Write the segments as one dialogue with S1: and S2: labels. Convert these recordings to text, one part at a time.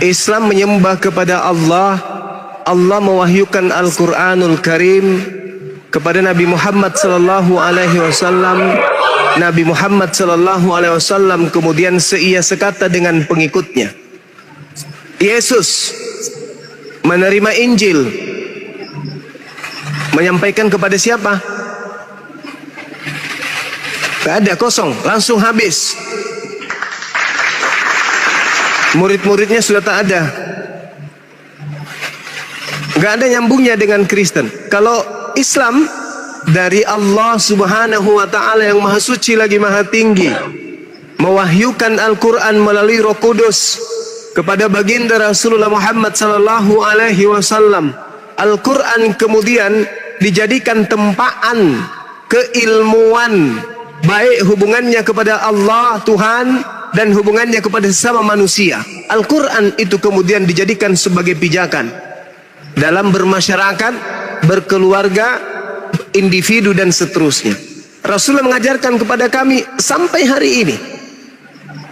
S1: Islam menyembah kepada Allah. Allah mewahyukan Al-Quranul Karim kepada Nabi Muhammad sallallahu alaihi wasallam. Nabi Muhammad sallallahu alaihi wasallam kemudian seia sekata dengan pengikutnya. Yesus menerima Injil, menyampaikan kepada siapa? Gak ada, kosong, langsung habis. Murid-muridnya sudah tak ada. Gak ada nyambungnya dengan Kristen. Kalau Islam dari Allah subhanahu wa ta'ala yang maha suci lagi maha tinggi, mewahyukan Al-Quran melalui Roh Kudus kepada baginda Rasulullah Muhammad sallallahu alaihi wasallam. Al-Quran kemudian dijadikan tempaan keilmuan, baik hubungannya kepada Allah Tuhan dan hubungannya kepada sesama manusia. Al-Quran itu kemudian dijadikan sebagai pijakan dalam bermasyarakat, berkeluarga, individu dan seterusnya. Rasulullah mengajarkan kepada kami sampai hari ini.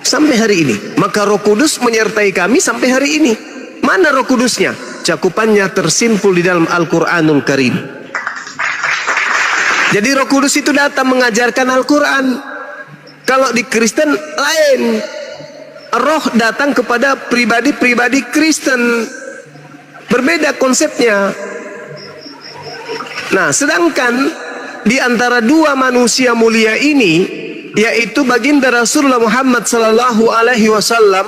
S1: Sampai hari ini. Maka Roh Kudus menyertai kami sampai hari ini. Mana Roh Kudusnya? Cakupannya tersimpul di dalam Al-Quranul Karim. Jadi Roh Kudus itu datang mengajarkan Al-Quran. Kalau di Kristen lain. Roh datang kepada pribadi-pribadi Kristen. Berbeda konsepnya. Nah, sedangkan di antara dua manusia mulia ini, yaitu baginda Rasulullah Muhammad sallallahu alaihi wasallam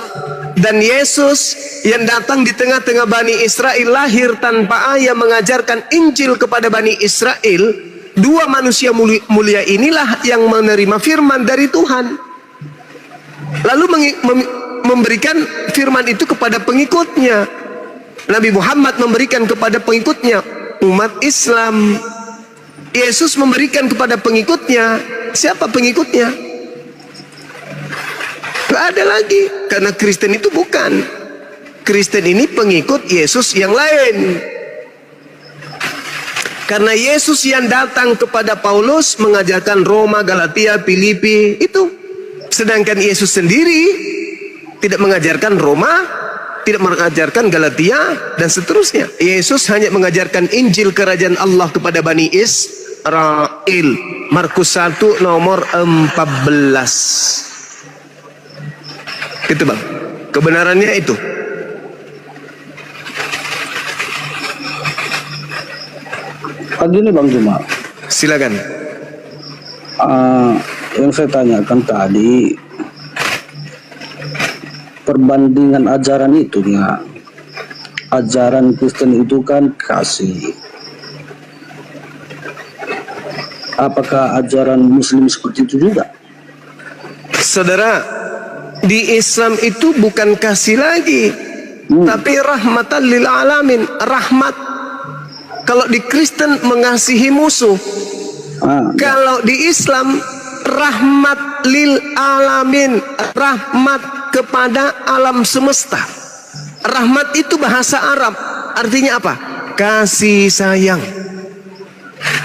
S1: dan Yesus yang datang di tengah-tengah Bani Israel, lahir tanpa ayah, mengajarkan Injil kepada Bani Israel. Dua manusia mulia inilah yang menerima firman dari Tuhan, lalu memberikan firman itu kepada pengikutnya. Nabi Muhammad memberikan kepada pengikutnya, umat Islam. Yesus memberikan kepada pengikutnya. Siapa pengikutnya? Gak ada lagi. Karena Kristen itu bukan. Kristen ini pengikut Yesus yang lain. Karena Yesus yang datang kepada Paulus mengajarkan Roma, Galatia, Filipi itu. Sedangkan Yesus sendiri tidak mengajarkan Roma, tidak mengajarkan Galatia dan seterusnya. Yesus hanya mengajarkan Injil kerajaan Allah kepada Bani Israel. Markus 1 nomor 14. Gitu bang, kebenarannya itu.
S2: Begini Bang Juma,
S1: silakan.
S2: Yang saya tanyakan tadi, perbandingan ajaran itu ya, ajaran Kristen itu kan kasih. Apakah ajaran Muslim seperti itu juga?
S1: Saudara, di Islam itu bukan kasih lagi, tapi rahmatan lil alamin, rahmat. Kalau di Kristen mengasihi musuh, kalau di Islam rahmat lil alamin, rahmat kepada alam semesta. Rahmat itu bahasa Arab, artinya apa? Kasih sayang.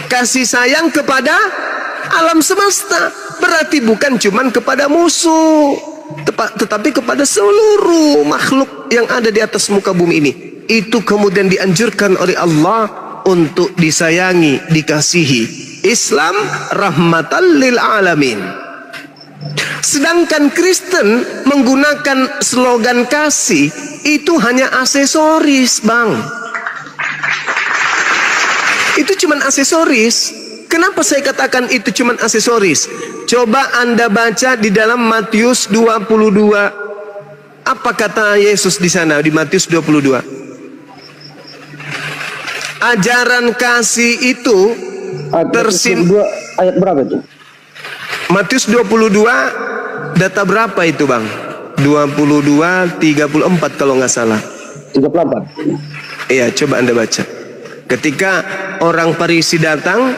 S1: Kasih sayang kepada alam semesta. Berarti bukan cuman kepada musuh, tetapi kepada seluruh makhluk yang ada di atas muka bumi ini. Itu kemudian dianjurkan oleh Allah untuk disayangi, dikasihi. Islam rahmatan lil alamin. Sedangkan Kristen menggunakan slogan kasih itu hanya aksesoris, Bang. Itu cuman aksesoris. Kenapa saya katakan itu cuman aksesoris? Coba Anda baca di dalam Matius 22. Apa kata Yesus di sana di Matius 22? Ajaran kasih itu tersimpul
S2: ayat berapa itu?
S1: Matius 22 data berapa itu bang? 22, 34 kalau nggak salah.
S2: 34.
S1: Iya, coba Anda baca. Ketika orang Farisi datang,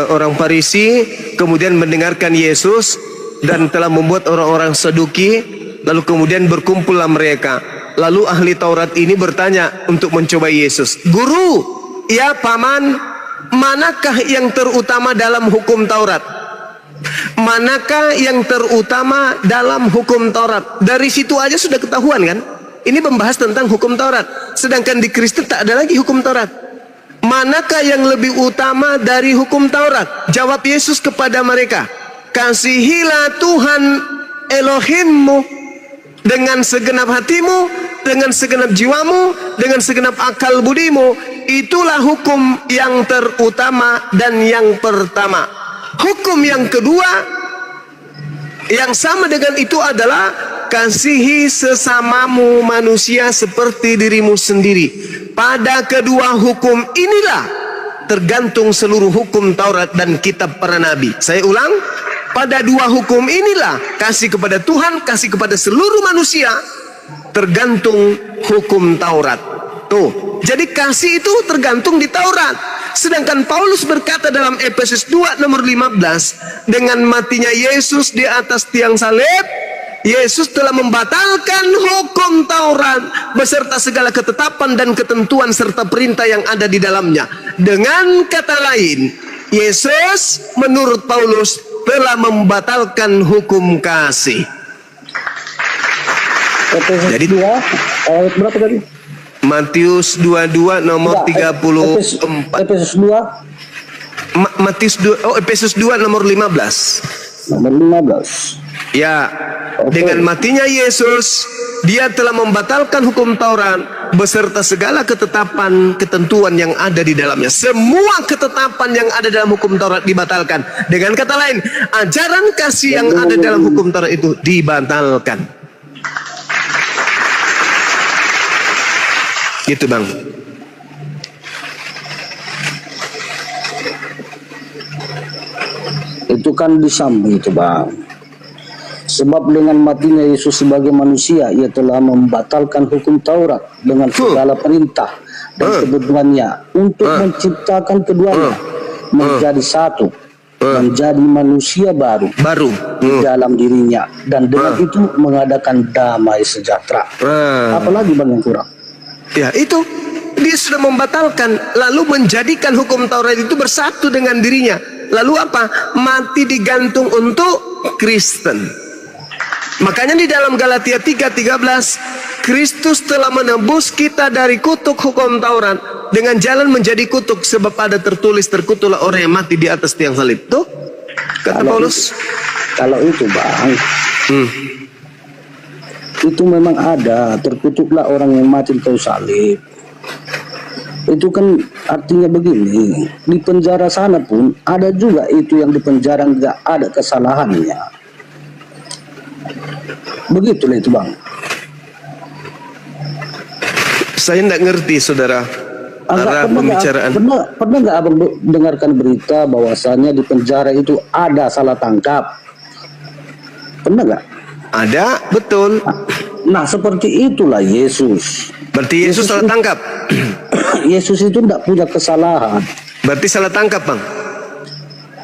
S1: orang Farisi kemudian mendengarkan Yesus dan telah membuat orang-orang Saduki, lalu kemudian berkumpullah mereka. Lalu ahli Taurat ini bertanya untuk mencoba Yesus. Guru, ya paman, manakah yang terutama dalam hukum Taurat? Manakah yang terutama dalam hukum Taurat? Dari situ aja sudah ketahuan kan? Ini membahas tentang hukum Taurat. Sedangkan di Kristen tak ada lagi hukum Taurat. Manakah yang lebih utama dari hukum Taurat? Jawab Yesus kepada mereka, kasihilah Tuhan Elohimmu dengan segenap hatimu, dengan segenap jiwamu, dengan segenap akal budimu. Itulah hukum yang terutama dan yang pertama. Hukum yang kedua yang sama dengan itu adalah kasihi sesamamu manusia seperti dirimu sendiri. Pada kedua hukum inilah tergantung seluruh hukum Taurat dan kitab para nabi. Saya ulang, pada dua hukum inilah, kasih kepada Tuhan, kasih kepada seluruh manusia, tergantung hukum Taurat. Tuh, jadi kasih itu tergantung di Taurat. Sedangkan Paulus berkata dalam Efesus 2 nomor 15, dengan matinya Yesus di atas tiang salib, Yesus telah membatalkan hukum Taurat beserta segala ketetapan dan ketentuan serta perintah yang ada di dalamnya. Dengan kata lain, Yesus menurut Paulus telah membatalkan hukum kasih.
S2: Jadi 2 ayat berapa tadi?
S1: Matius 22 nomor 34.
S2: Efesus 2.
S1: Efesus 2 nomor 15.
S2: Nomor 15.
S1: Ya, dengan matinya Yesus, dia telah membatalkan hukum Taurat beserta segala ketetapan, ketentuan yang ada di dalamnya. Semua ketetapan yang ada dalam hukum Taurat dibatalkan. Dengan kata lain, ajaran kasih yang ada dalam hukum Taurat itu dibatalkan. Gitu Bang.
S2: Itu kan disambung itu Bang. Sebab dengan matinya Yesus sebagai manusia, ia telah membatalkan hukum Taurat dengan segala perintah dan ketentuannya untuk menciptakan keduanya menjadi satu, menjadi manusia baru di dalam dirinya, dan dengan itu mengadakan damai sejahtera. Apalagi Bang yang kurang?
S1: Ya itu, dia sudah membatalkan, lalu menjadikan hukum Taurat itu bersatu dengan dirinya. Lalu apa? Mati digantung untuk Kristen. Makanya di dalam Galatia 3:13, Kristus telah menebus kita dari kutuk hukum Taurat dengan jalan menjadi kutuk, sebab ada tertulis, terkutuklah orang yang mati di atas tiang salib. Tuh, kata Paulus.
S2: Kalau itu Bang, itu memang ada, terkutuklah orang yang mati di kayu salib. Itu kan artinya begini, di penjara sana pun ada juga itu yang di penjara nggak ada kesalahannya. Begitulah itu Bang.
S1: Saya tidak ngerti saudara arah pembicaraan.
S2: Pernah nggak Abang dengarkan berita bahwasanya di penjara itu ada salah tangkap? Pernah nggak?
S1: Ada, betul.
S2: Nah seperti itulah Yesus.
S1: Berarti Yesus salah tangkap.
S2: Yesus itu tidak punya kesalahan.
S1: Berarti salah tangkap Bang.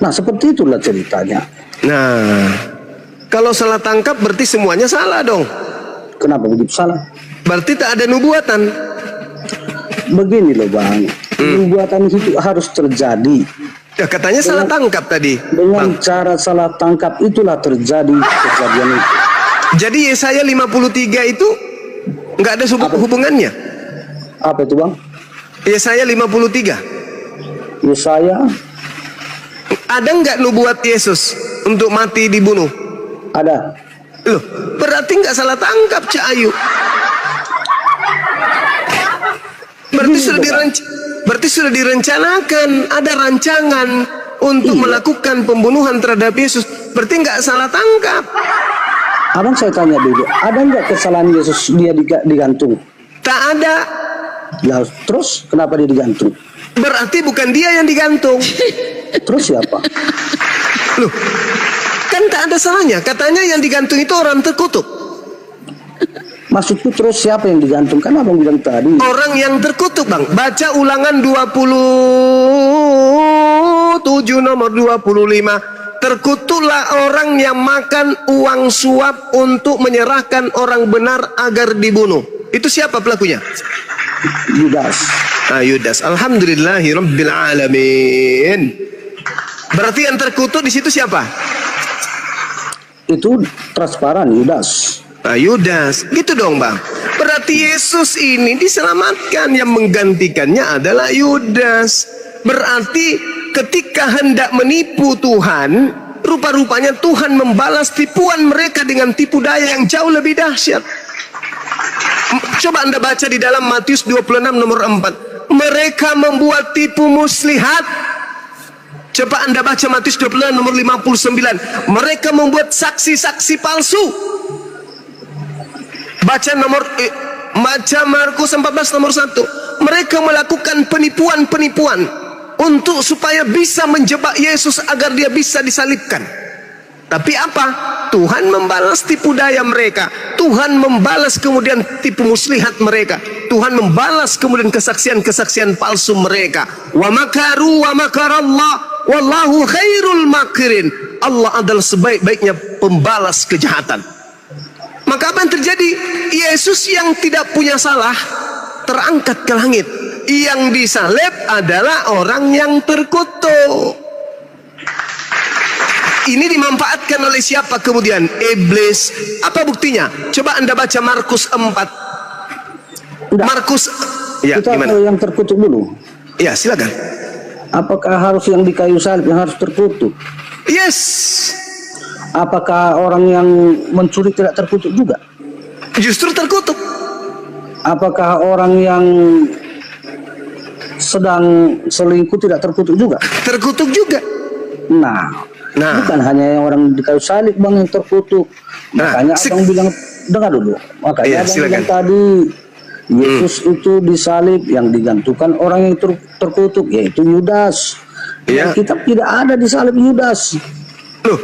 S2: Nah seperti itulah ceritanya.
S1: Nah, kalau salah tangkap berarti semuanya salah dong.
S2: Kenapa begitu salah?
S1: Berarti tak ada nubuatan.
S2: Begini loh Bang, nubuatan itu harus terjadi.
S1: Ya katanya salah tangkap tadi.
S2: Dengan
S1: Bang,
S2: cara salah tangkap itulah terjadi kejadian itu.
S1: jadi Yesaya 53 itu nggak ada hubungannya.
S2: Apa itu Bang?
S1: Yesaya 53.
S2: Yesaya
S1: Ada nggak nubuat Yesus untuk mati dibunuh?
S2: ada.
S1: Loh, berarti nggak salah tangkap Cak Ayu. Berarti sudah direncanakan, ada rancangan untuk melakukan pembunuhan terhadap Yesus. Berarti nggak salah tangkap.
S2: Abang saya tanya dulu, ada nggak kesalahan Yesus dia digantung?
S1: Tak ada.
S2: Lah, terus kenapa dia digantung?
S1: Berarti bukan dia yang digantung.
S2: Terus siapa?
S1: Loh, kan tak ada salahnya. Katanya yang digantung itu orang terkutuk.
S2: Maksudku terus siapa yang digantung? Kan abang bilang tadi.
S1: Orang yang terkutuk Bang. Baca Ulangan 27 nomor 25. Terkutuklah orang yang makan uang suap untuk menyerahkan orang benar agar dibunuh. Itu siapa pelakunya?
S2: Yudas.
S1: Yudas. Alhamdulillahirabbil alamin. Berarti yang terkutuk di situ siapa?
S2: itu transparan Yudas.
S1: Nah, Yudas, gitu dong bang. Berarti Yesus ini diselamatkan, yang menggantikannya adalah Yudas. Berarti ketika hendak menipu Tuhan, rupa-rupanya Tuhan membalas tipuan mereka dengan tipu daya yang jauh lebih dahsyat. Coba Anda baca di dalam Matius 26 nomor 4. Mereka membuat tipu muslihat. Coba Anda baca Matius 26 nomor 59. Mereka membuat saksi-saksi palsu. Baca Markus 14 nomor 1. Mereka melakukan penipuan-penipuan untuk supaya bisa menjebak Yesus agar dia bisa disalibkan. Tapi apa? Tuhan membalas tipu daya mereka. Tuhan membalas kemudian tipu muslihat mereka. Tuhan membalas kemudian kesaksian-kesaksian palsu mereka. Wa makaru wa makarallah wallahu khairul makirin. Allah adalah sebaik-baiknya pembalas kejahatan. Maka apa yang terjadi? Yesus yang tidak punya salah terangkat ke langit. Yang disalib adalah orang yang terkutuk. Ini dimanfaatkan oleh siapa kemudian? Iblis. Apa buktinya? Coba Anda baca Markus 4. Markus, ya
S2: Kita
S1: gimana?
S2: yang terkutuk dulu.
S1: Ya silakan.
S2: Apakah harus yang di kayu salib yang harus terkutuk?
S1: Yes.
S2: Apakah orang yang mencuri tidak terkutuk juga?
S1: Justru terkutuk.
S2: Apakah orang yang sedang selingkuh tidak terkutuk juga?
S1: Terkutuk juga.
S2: Nah,
S1: Nah.
S2: bukan hanya yang orang di kayu salib bang yang terkutuk.
S1: Nah,
S2: Makanya abang bilang, dengar dulu. Makanya
S1: Iya,
S2: abang
S1: silakan.
S2: bilang tadi Yesus itu disalib, yang digantungkan orang yang terkutuk yaitu Yudas.
S1: Iya.
S2: Yang kitab tidak ada disalib Yudas.
S1: Loh,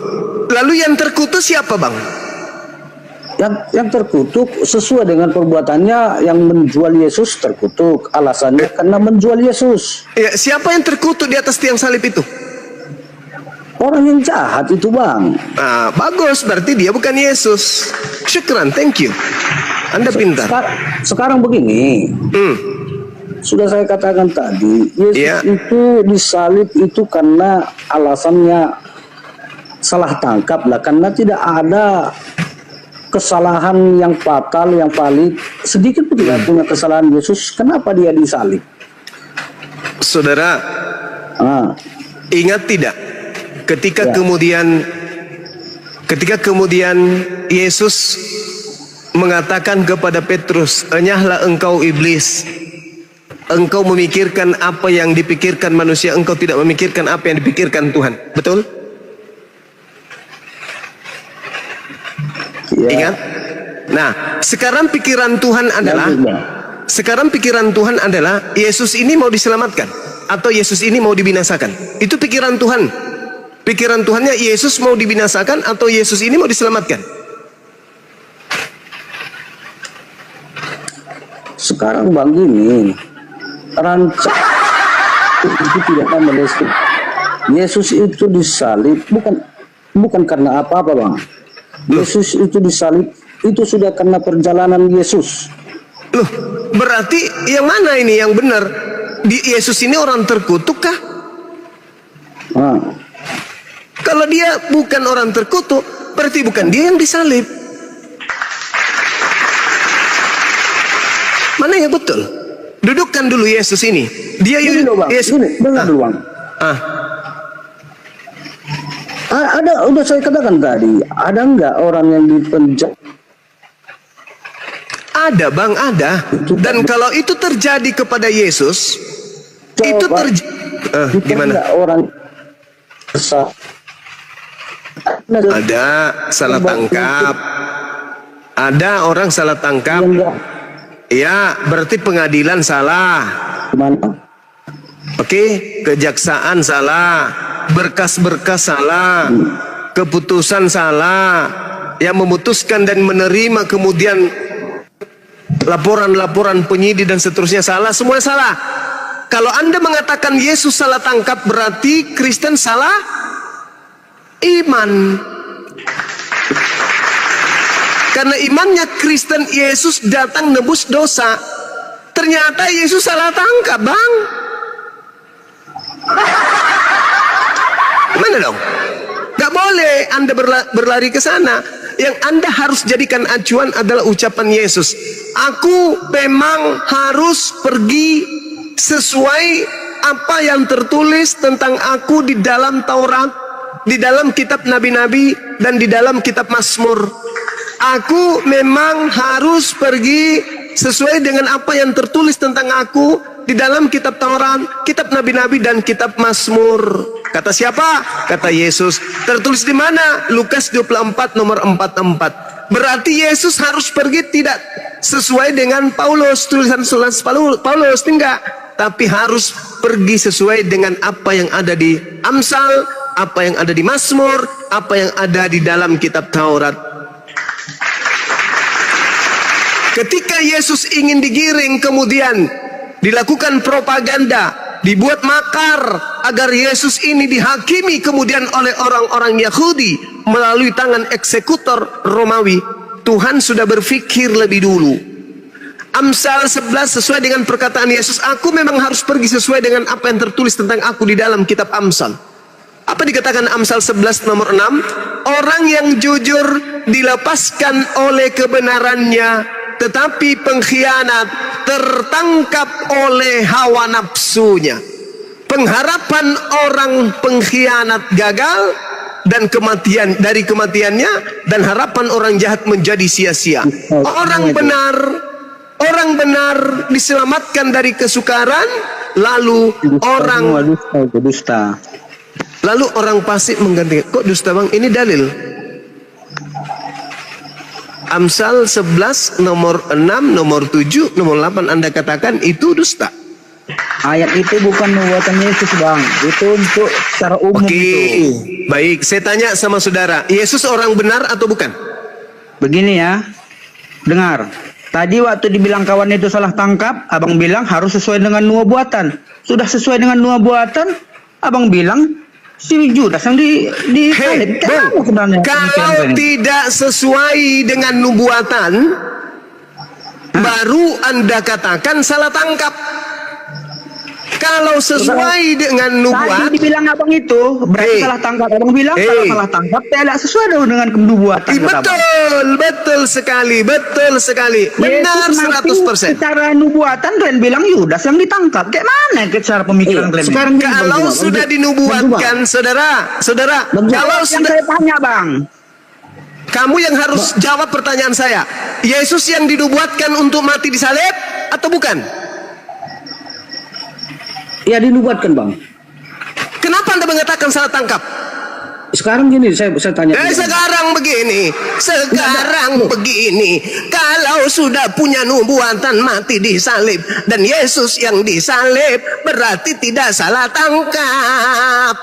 S1: lalu yang terkutuk siapa bang?
S2: Yang terkutuk sesuai dengan perbuatannya, yang menjual Yesus terkutuk. Alasannya karena menjual Yesus.
S1: Ya, siapa yang terkutuk di atas tiang salib itu?
S2: Orang yang jahat itu bang.
S1: Nah, bagus, berarti dia bukan Yesus. Syukran, thank you. Anda pintar.
S2: Sekarang begini, sudah saya katakan tadi, Yesus
S1: Iya.
S2: itu disalib itu karena alasannya salah tangkap lah, karena tidak ada kesalahan yang fatal, yang valid. Sedikit pun tidak punya kesalahan Yesus. Kenapa dia disalib?
S1: Saudara,
S2: Ah,
S1: ingat tidak? Ketika
S2: Ya.
S1: kemudian Yesus mengatakan kepada Petrus, "Enyahlah engkau iblis. Engkau memikirkan apa yang dipikirkan manusia, engkau tidak memikirkan apa yang dipikirkan Tuhan." Betul?
S2: ya.
S1: Ingat? Nah, sekarang pikiran Tuhan adalah Yesus ini mau diselamatkan atau Yesus ini mau dibinasakan. Itu pikiran Tuhan. Pikiran Tuhannya Yesus mau dibinasakan atau Yesus ini mau diselamatkan.
S2: Sekarang bang gini, rancang itu tidak memelestik. Yesus itu disalib bukan karena apa-apa bang. Yesus itu disalib itu sudah karena perjalanan Yesus.
S1: Loh, berarti yang mana ini yang benar? Yesus ini orang terkutuk kah?
S2: Ah,
S1: Kalau dia bukan orang terkutuk, berarti bukan dia yang disalib. Mana yang betul? Dudukkan dulu Yesus ini. Dia
S2: Gini loh bang,
S1: Yesus.
S2: gini, dengar dulu bang. Ada, udah saya katakan tadi, ada nggak orang yang dipenjara?
S1: Ada bang, ada. Dan kalau itu terjadi kepada Yesus, itu gimana?
S2: Nggak orang
S1: Ada salah tangkap. Ada orang salah tangkap. Ya, berarti pengadilan salah.
S2: Gimana?
S1: Oke, kejaksaan salah, berkas-berkas salah, keputusan salah, yang memutuskan dan menerima kemudian laporan-laporan penyidik dan seterusnya salah, semua salah. Kalau Anda mengatakan Yesus salah tangkap, berarti Kristen salah iman. Karena imannya Kristen, Yesus datang nebus dosa. Ternyata Yesus salah tangkap, bang. Mana dong? Gak boleh boleh Anda berlari ke sana. Yang Anda harus jadikan acuan adalah ucapan Yesus. Aku memang harus pergi sesuai apa yang tertulis tentang aku di dalam Taurat, di dalam kitab nabi-nabi, dan di dalam kitab Mazmur. Aku memang harus pergi sesuai dengan apa yang tertulis tentang aku di dalam kitab Taurat, kitab nabi-nabi, dan kitab Mazmur. Kata siapa? Kata Yesus. Tertulis di mana? Lukas 24 nomor 44. Berarti Yesus harus pergi tidak sesuai dengan Paulus, tulisan Paulus, enggak. Tapi harus pergi sesuai dengan apa yang ada di Amsal, apa yang ada di Mazmur, apa yang ada di dalam kitab Taurat. Ketika Yesus ingin digiring, kemudian dilakukan propaganda, dibuat makar agar Yesus ini dihakimi kemudian oleh orang-orang Yahudi melalui tangan eksekutor Romawi. Tuhan sudah berpikir lebih dulu. Amsal 11 sesuai dengan perkataan Yesus, aku memang harus pergi sesuai dengan apa yang tertulis tentang aku di dalam kitab Amsal. Apa dikatakan Amsal 11 nomor 6? Orang yang jujur dilepaskan oleh kebenarannya, tetapi pengkhianat tertangkap oleh hawa nafsunya. Pengharapan orang pengkhianat gagal dan kematian, dari kematiannya, dan harapan orang jahat menjadi sia-sia. Orang benar diselamatkan dari kesukaran, lalu orang fasik menggantikan. Kok dusta bang? Ini dalil. Amsal 11 nomor 6, nomor 7, nomor 8 Anda katakan itu dusta.
S2: Ayat itu bukan nubuatan Yesus bang, itu untuk secara umum.
S1: Oke, baik. Saya tanya sama saudara, Yesus orang benar atau bukan?
S3: Begini ya, dengar. Tadi waktu dibilang kawan itu salah tangkap, abang bilang harus sesuai dengan nubuatan. Sudah sesuai dengan nubuatan, abang bilang si Judas yang
S1: Hey, kalau tidak sesuai dengan nubuatan, baru Anda katakan salah tangkap. Kalau sesuai dengan nubuat,
S3: tadi dibilang abang itu berarti salah tangkap. Abang bilang kalau salah tangkap tidak sesuai dengan nubuatan.
S1: Betul sekali. Benar 100%.
S3: Secara nubuatan kalian bilang Yudas yang ditangkap. Kayak mana cara pemikiran kalian?
S1: Sekarang kalau sudah dinubuatkan, saudara, kalau sudah,
S3: saya tanya bang,
S1: kamu yang harus jawab pertanyaan saya. Yesus yang dinubuatkan untuk mati di salib atau bukan?
S2: Ya dinubuatkan bang.
S1: Kenapa Anda mengatakan salah tangkap?
S2: Sekarang gini, saya tanya.
S1: Sekarang begini. Kalau sudah punya nubuatan mati di salib dan Yesus yang disalib, berarti tidak salah tangkap.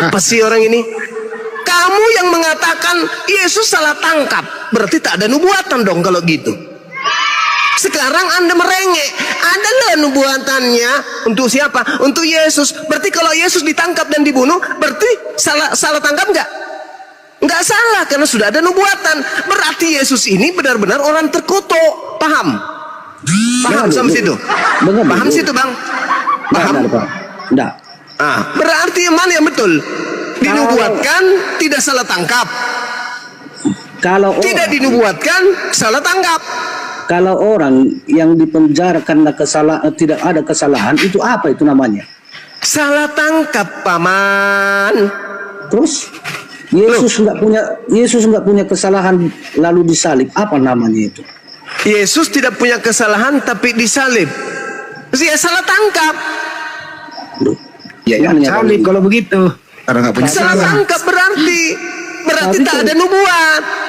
S1: Apa sih orang ini? Kamu yang mengatakan Yesus salah tangkap, berarti tak ada nubuatan dong kalau gitu. Sekarang Anda merengek, adalah nubuatannya untuk siapa? Untuk Yesus. Berarti kalau Yesus ditangkap dan dibunuh, berarti salah tangkap nggak? Nggak salah, karena sudah ada nubuatan. Berarti Yesus ini benar-benar orang terkutuk. Paham? Paham sampai situ? Paham situ bang? Paham?
S2: Enggak.
S1: Berarti yang mana yang betul? Dinubuatkan tidak salah tangkap.
S2: Kalau
S1: tidak dinubuatkan salah tangkap.
S2: Kalau orang yang dipenjara karena tidak ada kesalahan, itu apa itu namanya?
S1: Salah tangkap, paman.
S2: Terus Yesus nggak punya kesalahan lalu disalib, apa namanya itu?
S1: Yesus tidak punya kesalahan tapi disalib. Dia salah tangkap.
S3: Ya salib kalau begitu. Karena nggak punya
S1: salah tangkap berarti tak ada nubuat.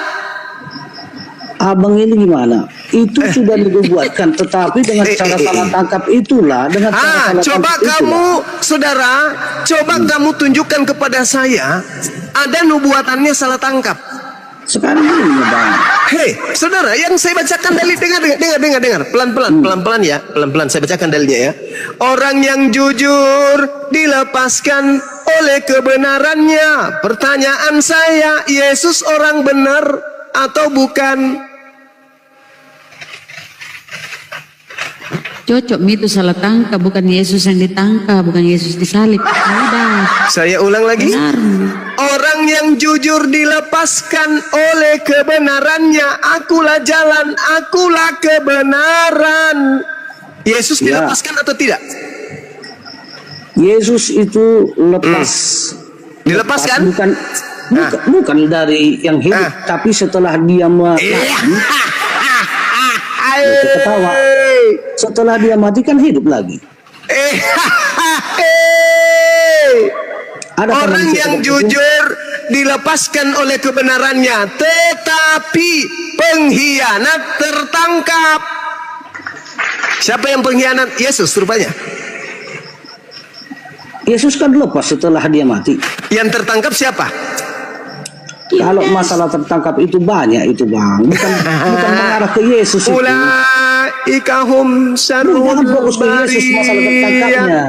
S2: Abang ini gimana? Itu sudah dibuatkan, tetapi dengan cara salah tangkap itulah, dengan cara salah
S1: coba
S2: tangkap
S1: kamu, saudara, kamu tunjukkan kepada saya ada nubuatannya salah tangkap.
S2: Sekarang ini, bang.
S1: Hei, saudara, yang saya bacakan dalil, dengar, pelan-pelan ya, pelan-pelan saya bacakan dalilnya ya. Orang yang jujur dilepaskan oleh kebenarannya. Pertanyaan saya, Yesus orang benar atau bukan?
S4: Cocok itu salah tangkap, bukan Yesus yang ditangkap, bukan Yesus disalib. Sudah.
S1: Saya ulang lagi.
S4: Benar.
S1: Orang yang jujur dilepaskan oleh kebenarannya. Akulah jalan, akulah kebenaran. Yesus
S2: Ya.
S1: dilepaskan atau tidak?
S2: Yesus itu lepas.
S1: Dilepaskan?
S2: Bukan dari yang hidup, tapi setelah dia mati. Ketawa. Setelah dia mati kan hidup lagi. Ada
S1: Orang
S2: manusia
S1: yang
S2: seperti itu?
S1: jujur dilepaskan oleh kebenarannya, tetapi pengkhianat tertangkap. Siapa yang pengkhianat? Yesus rupanya.
S2: Yesus kan lepas setelah dia mati.
S1: Yang tertangkap siapa?
S2: Kalau masalah tertangkap itu banyak itu bang, bukan mengarah ke Yesus itu.
S1: Ulaika hum
S2: Jangan
S1: syarrul
S2: fokus ke Yesus masalah tertangkapnya.
S1: bariyah.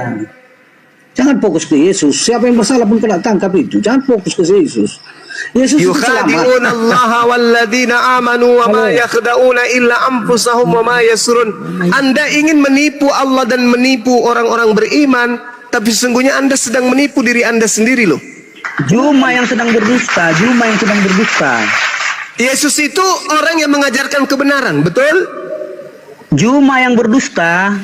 S2: Jangan fokus ke Yesus. Siapa yang bersalah pun kena tangkap itu. Jangan fokus ke Yesus. Yesus itu
S1: Yukhadi'un
S2: selamat.
S1: Allah walladzina amanu wa ma yakhda'una illa anfusahum wa ma yasrun. Anda ingin menipu Allah dan menipu orang-orang beriman, tapi sesungguhnya Anda sedang menipu diri Anda sendiri loh.
S3: Juma yang sedang berdusta, Juma yang sedang berdusta.
S1: Yesus itu orang yang mengajarkan kebenaran, betul?
S3: Juma yang berdusta.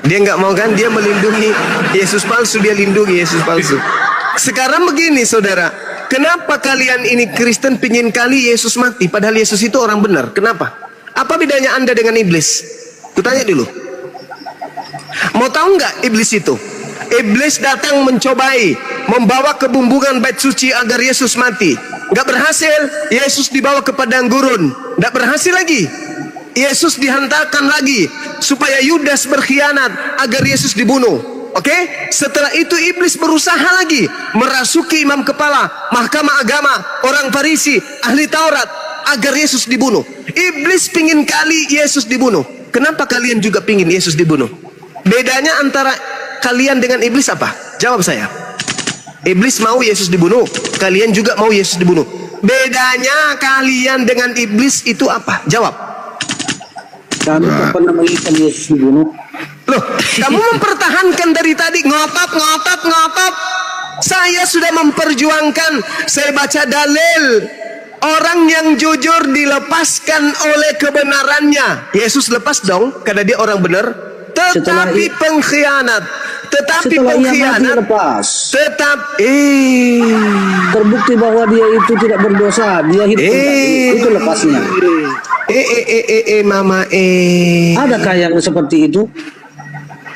S1: Dia nggak mau kan, dia melindungi Yesus palsu, dia lindungi Yesus palsu. Sekarang begini saudara, kenapa kalian ini Kristen pingin kali Yesus mati, padahal Yesus itu orang benar? Kenapa? Apa bedanya Anda dengan iblis? Kutanya dulu. Mau tahu nggak iblis itu? Iblis datang mencobai, membawa kebumbungan bait suci agar Yesus mati. Nggak berhasil, Yesus dibawa ke padang gurun. Nggak berhasil lagi, Yesus dihantarkan lagi supaya Yudas berkhianat agar Yesus dibunuh. Oke? Setelah itu iblis berusaha lagi merasuki imam kepala, mahkamah agama, orang Farisi, ahli Taurat agar Yesus dibunuh. Iblis pingin kali Yesus dibunuh. Kenapa kalian juga pingin Yesus dibunuh? Bedanya antara kalian dengan iblis apa? Jawab saya. Iblis mau Yesus dibunuh, kalian juga mau Yesus dibunuh. Bedanya kalian dengan iblis itu apa? Jawab.
S2: Kami tak pernah menginginkan Yesus dibunuh.
S1: Loh, kamu mempertahankan dari tadi ngotot. Saya sudah memperjuangkan, saya baca dalil. Orang yang jujur dilepaskan oleh kebenarannya. Yesus lepas dong, karena dia orang benar. Tetapi pengkhianat,
S2: Setelah ia mati lepas. Terbukti bahwa dia itu tidak berdosa, dia hidup itu lepasnya.
S1: Mama.
S2: Adakah yang seperti itu?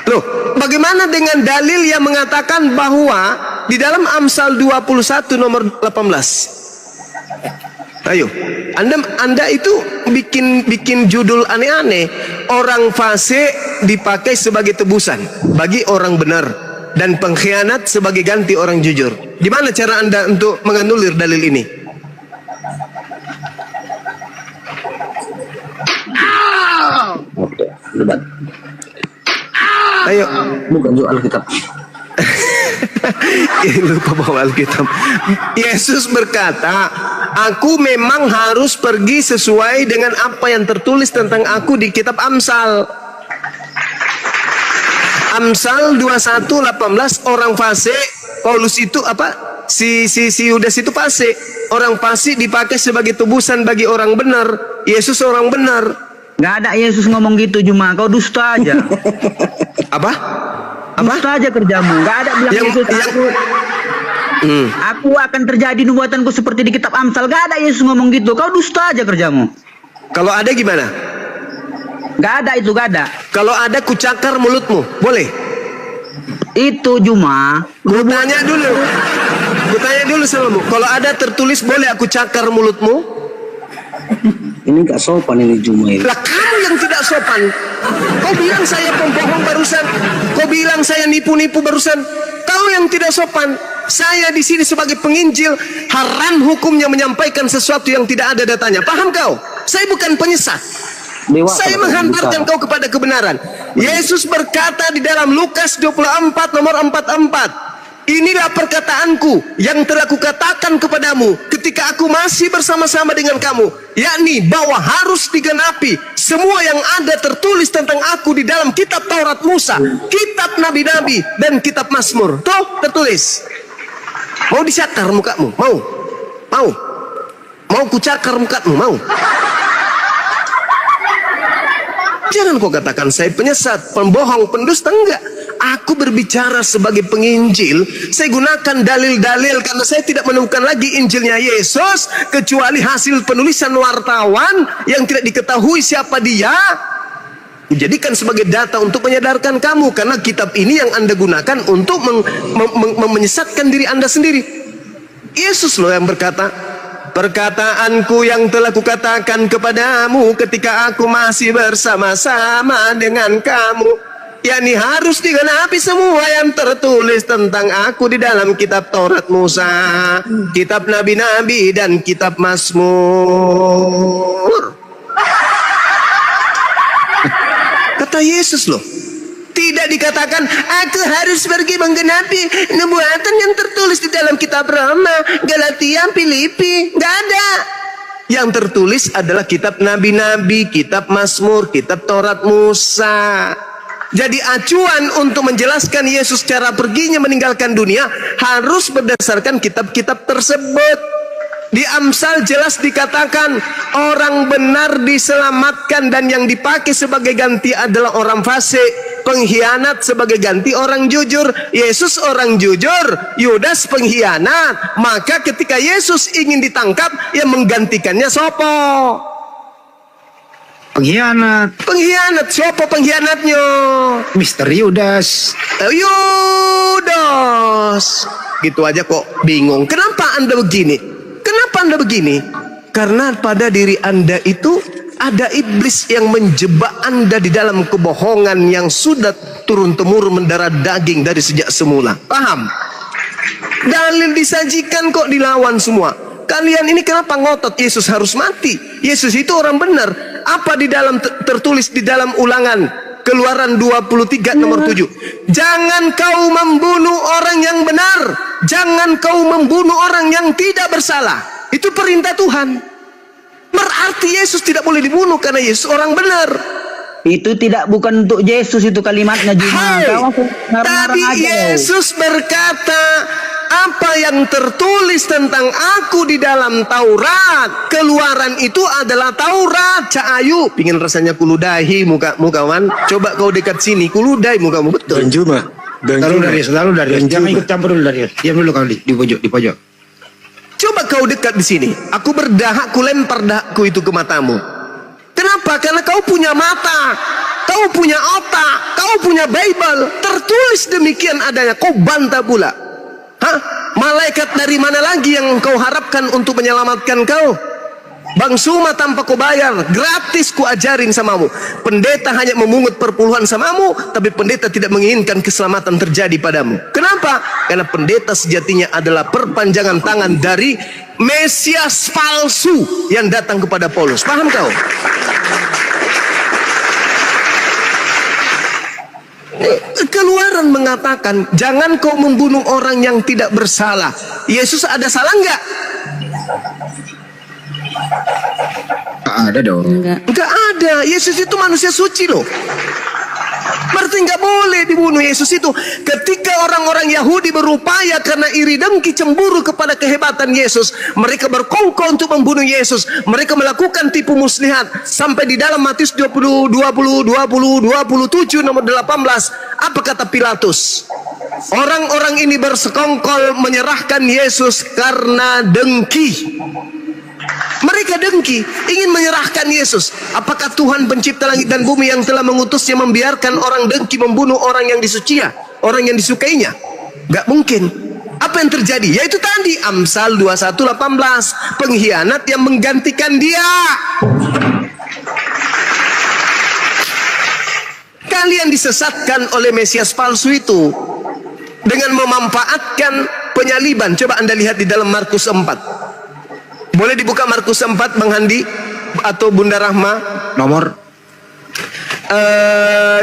S1: Loh, bagaimana dengan dalil yang mengatakan bahwa di dalam Amsal 21 nomor 18? Ayo, Anda itu bikin judul aneh-aneh. Orang fasik dipakai sebagai tebusan bagi orang benar, dan pengkhianat sebagai ganti orang jujur. Gimana cara Anda untuk menganulir dalil ini?
S2: Oke, debat.
S1: Ayo.
S2: Bukan jual Alkitab.
S1: Lupa bawa Alkitab. Yesus berkata, aku memang harus pergi sesuai dengan apa yang tertulis tentang aku di kitab Amsal. Amsal 21:18, orang fasik, Paulus itu apa? Si Yudas itu fasik. Orang fasik dipakai sebagai tebusan bagi orang benar. Yesus orang benar.
S3: Gak ada Yesus ngomong gitu, Juma. Kau dusta aja.
S1: Apa?
S3: Dusta aja kerjamu. Gak ada bilang Yesus. Aku akan terjadi nubuatanku seperti di kitab Amsal. Gak ada Yesus ngomong gitu. Kau dusta aja kerjamu.
S1: Kalau ada gimana?
S3: Gak ada itu, gak ada.
S1: Kalau ada kucakar mulutmu, boleh?
S3: Itu Juma.
S1: Kutanya dulu samamu. Kalau ada tertulis boleh aku cakar mulutmu?
S2: Ini gak sopan ini Juma ini.
S1: Lah kamu yang tidak sopan. Kau bilang saya pembohong barusan. Kau bilang saya nipu-nipu barusan. Kau yang tidak sopan. Saya di sini sebagai penginjil, haram hukumnya menyampaikan sesuatu yang tidak ada datanya. Paham kau? Saya bukan penyesat. Saya menghantarkan kau kepada kebenaran. Yesus berkata di dalam Lukas 24 nomor 44. Inilah perkataanku yang telah kukatakan kepadamu ketika aku masih bersama-sama dengan kamu, yakni bahwa harus digenapi semua yang ada tertulis tentang aku di dalam kitab Taurat Musa, kitab Nabi-Nabi, dan kitab Mazmur. Tuh tertulis. Mau dicakar mukamu? Mau? Mau? Mau kucakar mukamu? Mau? Jangan kau katakan saya penyesat, pembohong, pendusta. Enggak. Aku berbicara sebagai penginjil. Saya gunakan dalil-dalil karena saya tidak menemukan lagi Injilnya Yesus kecuali hasil penulisan wartawan yang tidak diketahui siapa dia. Jadikan sebagai data untuk menyadarkan kamu, karena kitab ini yang Anda gunakan untuk menyesatkan diri Anda sendiri. Yesus loh yang berkata, perkataanku yang telah kukatakan kepadamu ketika aku masih bersama-sama dengan kamu, yakni harus digenapi semua yang tertulis tentang aku di dalam kitab Taurat Musa, kitab Nabi-Nabi, dan kitab Mazmur. Kata Yesus loh. Tidak dikatakan aku harus pergi menggenapi nubuatan yang tertulis di dalam kitab Roma, Galatia, Filipi. Gak ada. Yang tertulis adalah kitab Nabi-Nabi, kitab Mazmur, kitab Taurat Musa. Jadi acuan untuk menjelaskan Yesus cara perginya meninggalkan dunia harus berdasarkan kitab-kitab tersebut. Di Amsal jelas dikatakan orang benar diselamatkan dan yang dipakai sebagai ganti adalah orang fasik, pengkhianat sebagai ganti orang jujur. Yesus orang jujur, Yudas pengkhianat. Maka ketika Yesus ingin ditangkap, yang menggantikannya sopo?
S3: Pengkhianat.
S1: Pengkhianat. Siapa pengkhianatnya?
S3: Mister Yudas.
S1: Yudas. Gitu aja kok bingung. Kenapa Anda begini? Kenapa Anda begini? Karena pada diri Anda itu ada iblis yang menjebak Anda di dalam kebohongan yang sudah turun-temurun mendarah daging dari sejak semula. Paham? Dalil disajikan kok dilawan semua. Kalian ini kenapa ngotot Yesus harus mati? Yesus itu orang benar. Apa di dalam tertulis di dalam Ulangan Keluaran 23 nomor 7? Jangan kau membunuh orang yang benar, jangan kau membunuh orang yang tidak bersalah. Itu perintah Tuhan. Berarti Yesus tidak boleh dibunuh karena Yesus orang benar.
S3: Itu bukan untuk Yesus itu kalimatnya Juma.
S1: Tapi Yesus berkata, apa yang tertulis tentang aku di dalam Taurat, Keluaran itu adalah Taurat. Cak Ayu, pingin rasanya kuludahi mukamu kawan. Coba kau dekat sini, kuludai mukamu betul.
S5: Juma.
S3: Selalu dari. Jangan ikut campur dulu dari. Diam dulu kau di pojok.
S1: Coba kau dekat di sini. Aku berdahak, ku lempar dahakku itu ke matamu. Kenapa? Karena kau punya mata, kau punya otak, kau punya Bible. Tertulis demikian adanya, kau bantah pula. Hah? Malaikat dari mana lagi yang kau harapkan untuk menyelamatkan kau? Bang Suma tanpa kau bayar, gratis ku ajarin samamu. Pendeta hanya memungut perpuluhan samamu, tapi pendeta tidak menginginkan keselamatan terjadi padamu. Kenapa? Karena pendeta sejatinya adalah perpanjangan tangan dari Mesias palsu yang datang kepada Paulus. Paham kau? Keluaran mengatakan jangan kau membunuh orang yang tidak bersalah. Yesus ada salah enggak?
S3: Ada dong.
S1: Enggak ada. Yesus itu manusia suci loh. Berarti enggak boleh dibunuh Yesus itu. Ketika orang-orang Yahudi berupaya karena iri dengki cemburu kepada kehebatan Yesus, mereka berkongkol untuk membunuh Yesus. Mereka melakukan tipu muslihat sampai di dalam Matius 27 nomor 18. Apa kata Pilatus? Orang-orang ini bersekongkol menyerahkan Yesus karena dengki. Mereka dengki, ingin menyerahkan Yesus. Apakah Tuhan pencipta langit dan bumi yang telah mengutusnya membiarkan orang dengki membunuh orang yang disucinya, orang yang disukainya? Gak mungkin. Apa yang terjadi? Yaitu tadi Amsal 21:18, pengkhianat yang menggantikan dia. Kalian disesatkan oleh Mesias palsu itu dengan memanfaatkan penyaliban. Coba Anda lihat di dalam Markus 4. Boleh dibuka Markus 4 Bang Handi atau Bunda Rahma?
S3: Nomor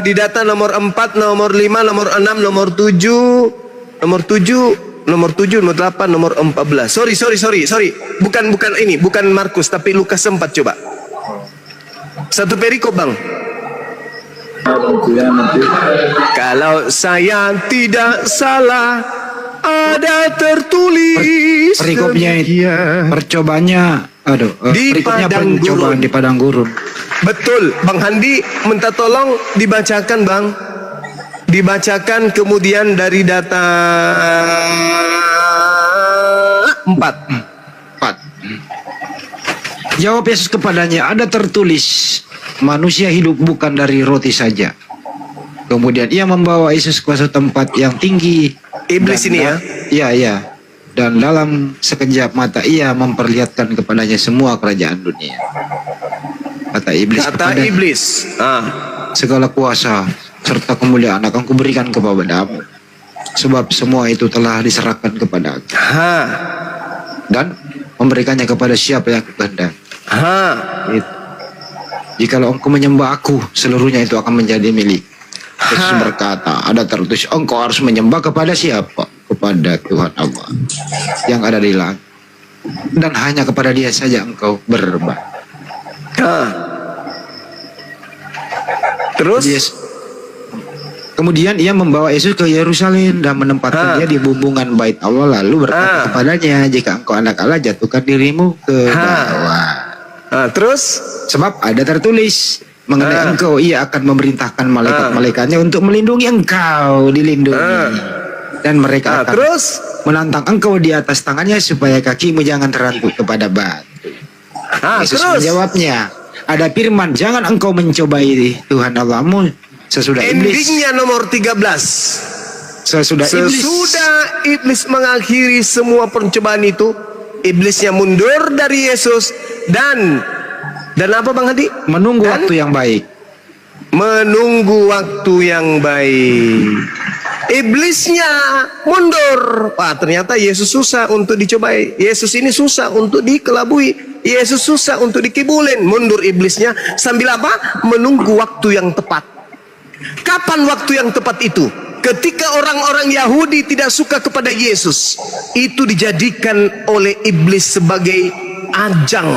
S1: di data nomor 4, nomor 5, nomor 6, nomor 7, nomor 7, nomor 7, nomor 8, nomor 14. Sorry. Bukan ini, bukan Markus tapi Lukas 4 coba. Satu perikop, Bang. Kalau saya tidak salah, ada tertulis
S5: Perikopnya
S1: demikian.
S5: percobaannya,
S1: Di
S5: perikopnya
S1: padang
S5: percobaan
S1: gurun.
S5: di padang gurun.
S1: Betul, Bang Handi minta tolong dibacakan, Bang. Dibacakan kemudian dari data 4.
S5: 4. Jawab Yesus kepadanya, ada tertulis, manusia hidup bukan dari roti saja. Kemudian ia membawa Yesus ke suatu tempat yang tinggi.
S1: Iblis ini ya?
S5: Iya, iya. Dan dalam sekejap mata ia memperlihatkan kepadanya semua kerajaan dunia. Kata iblis
S1: Kata
S5: kepadanya,
S1: iblis.
S5: segala kuasa serta kemuliaan akan kuberikan kepadamu, sebab semua itu telah diserahkan kepada aku, dan memberikannya kepada siapa yang kehendak. Jikalau engkau menyembah aku, seluruhnya itu akan menjadi milik. Yesus berkata, ada tertulis, engkau harus menyembah kepada siapa? Kepada Tuhan Allah yang ada di langit, dan hanya kepada Dia saja engkau berbakti.
S1: Terus?
S5: Yes. Kemudian ia membawa Yesus ke Yerusalem dan menempatkan dia di bumbungan bait Allah, lalu berkata kepadanya, jika engkau anak Allah, jatuhkan dirimu ke bawah.
S1: Terus?
S5: Sebab ada tertulis mengenai engkau, ia akan memerintahkan malaikat-malaikatnya untuk melindungi engkau, dilindungi. Dan mereka akan
S1: terus
S5: menantang engkau di atas tangannya supaya kakimu jangan terangkut kepada batu. Yesus
S1: terus?
S5: menjawabnya, ada firman, jangan engkau mencobai Tuhan Allahmu. Sesudah
S1: endingnya nomor 13.
S5: Sesudah
S1: iblis mengakhiri semua pencobaan itu, iblisnya mundur dari Yesus dan apa Bang Hadi?
S5: menunggu waktu yang baik.
S1: Menunggu waktu yang baik. Iblisnya mundur. Wah, ternyata Yesus susah untuk dicobai. Yesus ini susah untuk dikelabui. Yesus susah untuk dikibulin. Mundur iblisnya sambil apa? Menunggu waktu yang tepat. Kapan waktu yang tepat itu? Ketika orang-orang Yahudi tidak suka kepada Yesus, itu dijadikan oleh iblis sebagai ajang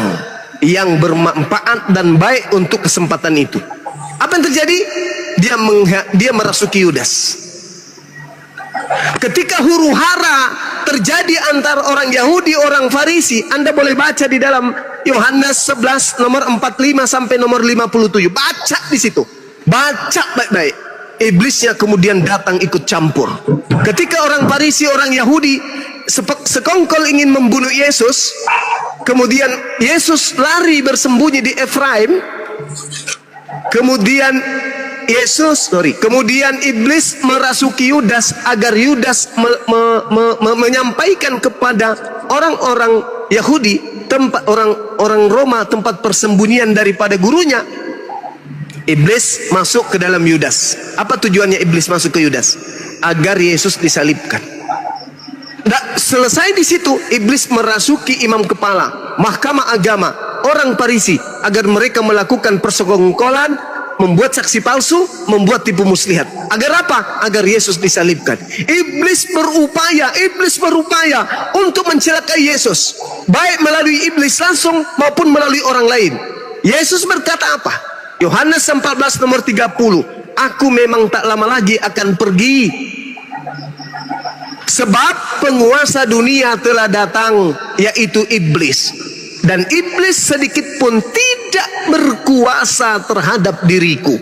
S1: yang bermanfaat dan baik untuk kesempatan itu. Apa yang terjadi? Dia merasuki Yudas. Ketika huru hara terjadi antara orang Yahudi, orang Farisi, Anda boleh baca di dalam Yohanes 11 nomor 45 sampai nomor 57. Baca di situ. Baca baik-baik. Iblisnya kemudian datang ikut campur. Ketika orang Farisi, orang Yahudi sekongkol ingin membunuh Yesus, kemudian Yesus lari bersembunyi di Efraim. Kemudian iblis merasuki Yudas agar Yudas menyampaikan kepada orang-orang Yahudi, tempat orang Roma, tempat persembunyian daripada gurunya. Iblis masuk ke dalam Yudas. Apa tujuannya iblis masuk ke Yudas? Agar Yesus disalibkan. Selesai di situ, iblis merasuki imam kepala, mahkamah agama, orang Farisi, agar mereka melakukan persekongkolan, membuat saksi palsu, membuat tipu muslihat. Agar apa? Agar Yesus disalibkan. Iblis berupaya untuk mencelakai Yesus, baik melalui iblis langsung maupun melalui orang lain. Yesus berkata apa? Yohanes 14 nomor 30, aku memang tak lama lagi akan pergi, sebab penguasa dunia telah datang, yaitu iblis, dan iblis sedikit pun tidak berkuasa terhadap diriku.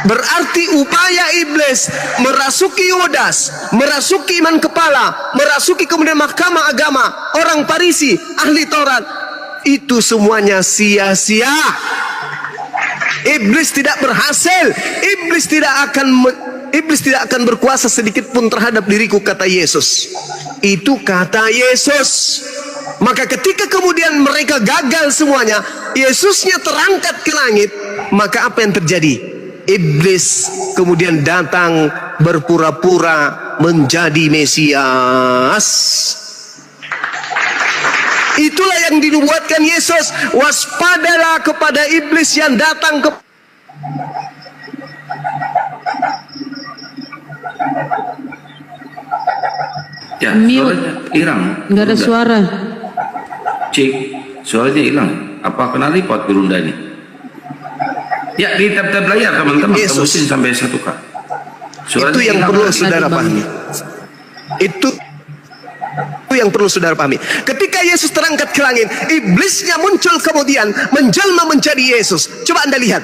S1: Berarti upaya iblis merasuki Yudas, merasuki iman kepala, merasuki kemudian mahkamah agama, orang Farisi, ahli Taurat, itu semuanya sia-sia. Iblis tidak berhasil. Iblis tidak akan berkuasa sedikit pun terhadap diriku, kata Yesus. Itu kata Yesus. Maka ketika kemudian mereka gagal semuanya, Yesusnya terangkat ke langit, maka apa yang terjadi? Iblis kemudian datang berpura-pura menjadi Mesias. Itulah yang dinubuatkan Yesus. Waspadalah kepada iblis yang datang ke...
S6: Ya,
S4: Mute.
S6: suaranya hilang.
S4: Nggak ada suara.
S6: Cek, suaranya hilang. Apa kena report Gurunda ini? Ya, di tab-tab layar teman-teman,
S1: Yesus.
S6: tebusin sampai 1K.
S1: Itu yang perlu saudara pahami. yang perlu saudara pahami. Ketika Yesus terangkat ke langit, iblisnya muncul kemudian menjelma menjadi Yesus. Coba Anda lihat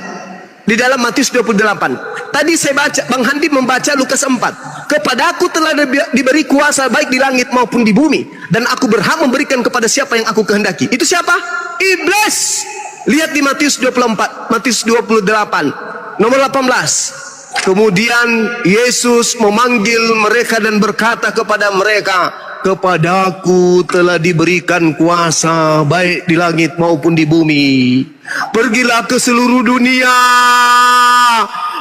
S1: di dalam Matius 28. Tadi saya baca, Bang Handi membaca Lukas 4. Kepadaku telah diberi kuasa baik di langit maupun di bumi, dan aku berhak memberikan kepada siapa yang aku kehendaki. Itu siapa? Iblis. Lihat di Matius 24, Matius 28 nomor 18. Kemudian Yesus memanggil mereka dan berkata kepada mereka, kepadaku telah diberikan kuasa baik di langit maupun di bumi. Pergilah ke seluruh dunia,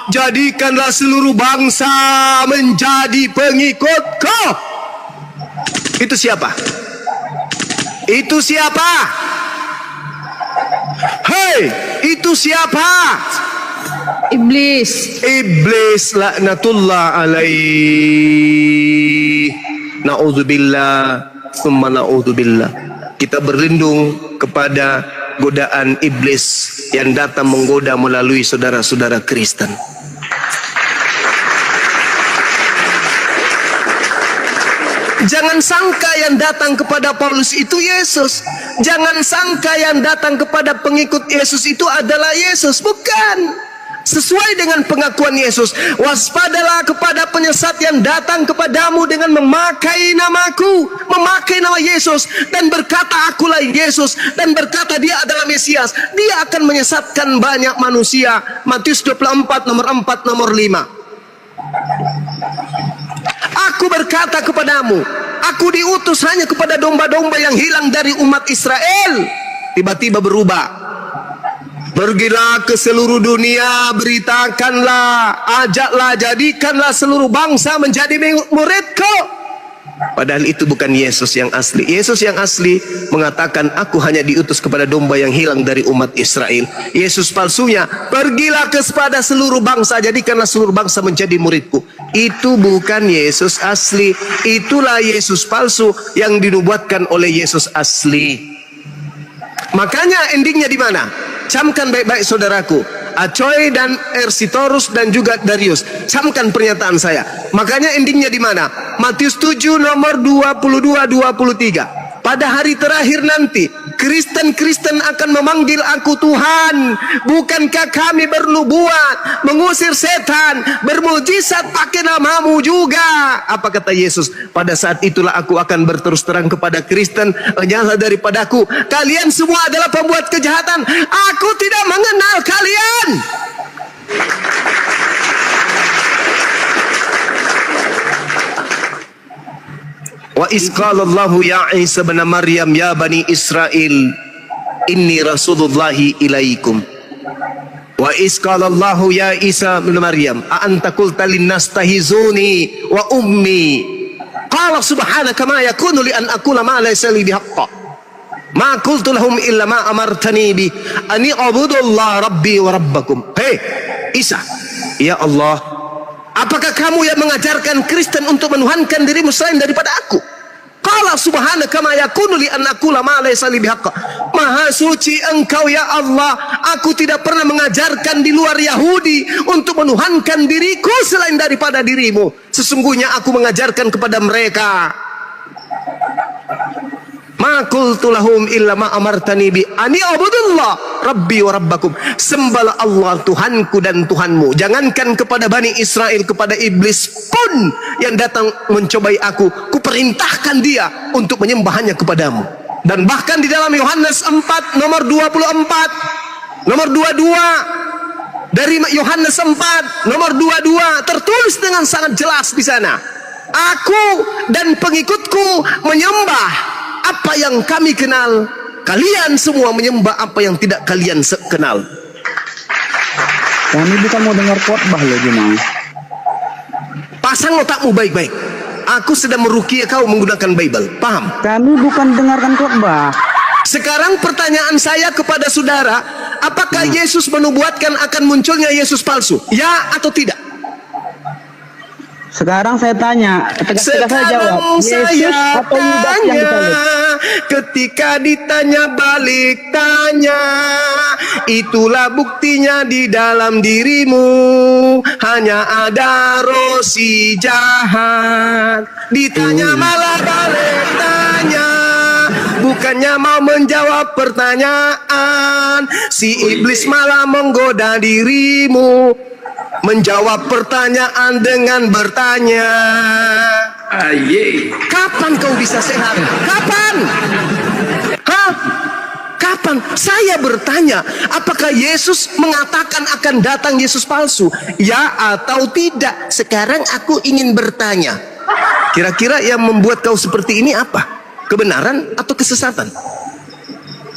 S1: jadikanlah seluruh bangsa menjadi pengikutku. Itu siapa? Itu siapa? Hei, itu siapa?
S4: Iblis.
S1: Iblis laknatullah alaih. Na'udzubillah summa na'udzubillah. Kita berlindung kepada godaan iblis yang datang menggoda melalui saudara-saudara Kristen. Jangan sangka yang datang kepada Paulus itu Yesus. Jangan sangka yang datang kepada pengikut Yesus itu adalah Yesus. Bukan. Sesuai dengan pengakuan Yesus, waspadalah kepada penyesat yang datang kepadamu dengan memakai namaku, memakai nama Yesus, dan berkata akulah Yesus, dan berkata dia adalah Mesias. Dia akan menyesatkan banyak manusia. Matius 24 nomor 4 nomor 5. Aku berkata kepadamu, aku diutus hanya kepada domba-domba yang hilang dari umat Israel. Tiba-tiba berubah. Pergilah ke seluruh dunia, beritakanlah, ajaklah, jadikanlah seluruh bangsa menjadi muridku. Padahal itu bukan Yesus yang asli. Yesus yang asli mengatakan, aku hanya diutus kepada domba yang hilang dari umat Israel. Yesus palsunya, pergilah kepada seluruh bangsa, jadikanlah seluruh bangsa menjadi muridku. Itu bukan Yesus asli. Itulah Yesus palsu yang dinubuatkan oleh Yesus asli. Makanya endingnya di mana? Camkan baik-baik saudaraku, Acoy dan Ersitorus dan juga Darius, camkan pernyataan saya. Makanya endingnya di mana? Matius 7 nomor 22-23. Pada hari terakhir nanti, Kristen-Kristen akan memanggil aku Tuhan. Bukankah kami bernubuat, mengusir setan, bermujizat pakai namamu juga? Apa kata Yesus? Pada saat itulah aku akan berterus terang kepada Kristen, janganlah daripadaku, kalian semua adalah pembuat kejahatan. Aku tidak mengenal kalian. Wa isqalallahu ya Isa bin Maryam ya bani Israel inni rasulullahi ilaikum. Wa isqalallahu ya Isa bin Maryam a anta qulta linnas tahizuni wa ummi qala subhanaka ma yakunu li an aqula ma laysa li bihaqqi ma qultu lahum illa ma amartani bi ani a'budullaha rabbi wa rabbakum. Hei Isa, ya Allah, apakah kamu yang mengajarkan Kristen untuk menuhankan dirimu selain daripada aku? Qala subhanaka ma yakunu li an aqula ma laysa li bihaqqi. Maha suci engkau ya Allah, aku tidak pernah mengajarkan di luar Yahudi untuk menuhankan diriku selain daripada dirimu. Sesungguhnya aku mengajarkan kepada mereka, ma qultu lahum illa ma amartani bi ani abudullah rabbi wa rabbakum. Sembahlah Allah Tuhanku dan Tuhanmu. Jangankan kepada Bani Israel, kepada iblis pun yang datang mencobai aku, kuperintahkan dia untuk menyembahnya kepadamu. Dan bahkan di dalam Yohanes 4 nomor 24 nomor 22, dari Yohanes 4 nomor 22 tertulis dengan sangat jelas di sana, aku dan pengikutku menyembah apa yang kami kenal, kalian semua menyembah apa yang tidak kalian kenal.
S3: Kami bukan mau dengar khotbah loh jemaah.
S1: Pasang otakmu baik-baik. Aku sedang meruqyah kau menggunakan Bible. Paham?
S3: Kami bukan dengarkan khotbah.
S1: Sekarang pertanyaan saya kepada saudara, apakah Yesus menubuatkan akan munculnya Yesus palsu? Ya atau tidak?
S3: Sekarang saya tanya, tegas-tegas saya jawab.
S1: Sekarang
S3: Yesus
S1: saya
S3: atau Yudas yang
S1: tanya,
S3: disalib?
S1: ketika ditanya balik tanya, itulah buktinya di dalam dirimu, hanya ada roh si jahat. Ditanya malah balik tanya, bukannya mau menjawab pertanyaan, si iblis malah menggoda dirimu, menjawab pertanyaan dengan bertanya.
S6: Aye.
S1: Kapan kau bisa sehat? Kapan? Hah? Kapan? Saya bertanya, apakah Yesus mengatakan akan datang Yesus palsu? Ya atau tidak? Sekarang aku ingin bertanya. Kira-kira yang membuat kau seperti ini apa? Kebenaran atau kesesatan?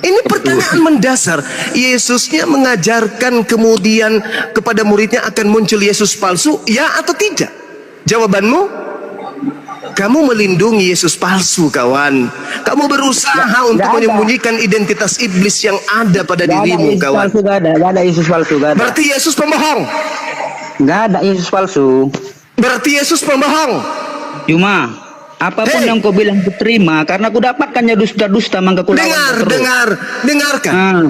S1: Ini pertanyaan mendasar. Yesusnya mengajarkan kemudian kepada muridnya akan muncul Yesus palsu, ya atau tidak? Jawabanmu? Kamu melindungi Yesus palsu, kawan. Kamu berusaha untuk
S3: ada.
S1: menyembunyikan identitas iblis yang ada pada
S3: Gak ada
S1: dirimu,
S3: Yesus
S1: kawan.
S3: palsu, gak ada Yesus palsu, gak ada.
S1: Berarti Yesus pembohong.
S3: Gak ada Yesus palsu.
S1: Berarti Yesus pembohong.
S3: Cuma apapun
S1: Hei.
S3: yang kau bilang kuterima, karena aku dapatkannya dusta-dusta, maka ku lawan kau terus.
S1: Dengarkan.
S3: Ah.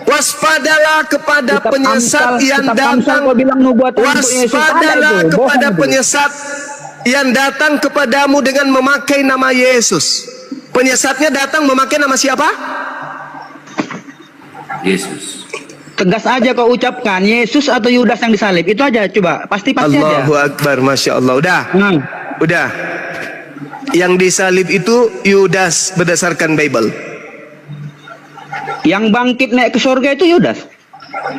S1: Waspadalah kepada
S3: Kitab
S1: penyesat
S3: Amsal-
S1: yang
S3: Kitab Amsal
S1: datang.
S3: kau bilang nubuatan untuk Yesus. Ada
S1: Waspadalah
S3: itu,
S1: kepada
S3: bohong itu.
S1: penyesat yang datang kepadamu dengan memakai nama Yesus. Penyesatnya datang memakai nama siapa?
S6: Yesus.
S3: Tegas aja kau ucapkan Yesus atau Yudas yang disalib. Itu aja coba. Pasti aja.
S1: Allahu Akbar, Masya Allah. Udah. Yang disalib itu Yudas berdasarkan Bible.
S3: Yang bangkit naik ke surga itu Yudas.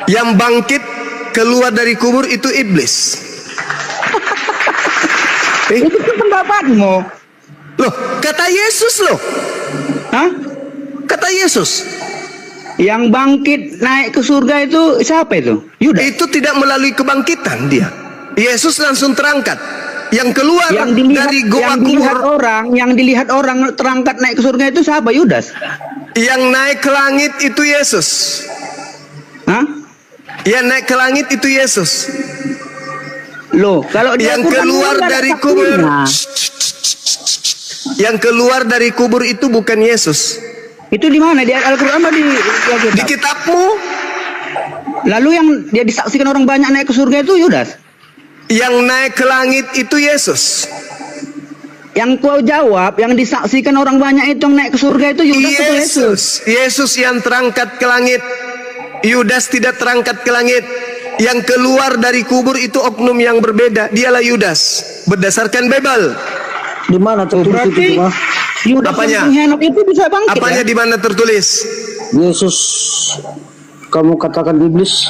S1: Yang bangkit keluar dari kubur itu iblis.
S3: Itu kan pendapatmu.
S1: Loh, kata Yesus loh.
S3: Hah?
S1: Kata Yesus.
S3: Yang bangkit naik ke surga itu siapa itu? Yudas.
S1: Itu tidak melalui kebangkitan dia. Yesus langsung terangkat. Yang keluar dari goa kubur,
S3: yang dilihat orang terangkat naik ke surga itu siapa? Yudas.
S1: yang naik ke langit itu Yesus.
S3: Hah?
S1: Yang naik ke langit itu Yesus.
S3: Loh, kalau dia
S1: Yang keluar dari kubur, yang keluar dari kubur itu bukan Yesus.
S3: itu di mana? Di Al-Qur'an atau di
S1: Di kitabmu.
S3: Lalu yang dia disaksikan orang banyak naik ke surga itu Yudas.
S1: Yang naik ke langit itu Yesus.
S3: Yang kau jawab, yang disaksikan orang banyak itu yang naik ke surga itu Yudas atau Yesus?
S1: Yesus. Yesus yang terangkat ke langit. Yudas tidak terangkat ke langit. Yang keluar dari kubur itu oknum yang berbeda. Dialah Yudas. Berdasarkan Bible.
S2: Di mana tertulis itu?
S3: Berarti
S2: Mas?
S3: Yudas
S1: Apanya?
S3: yang pengkhianat itu bisa bangkit.
S1: Apanya
S3: Ya?
S1: di mana tertulis?
S2: Yesus, kamu katakan iblis.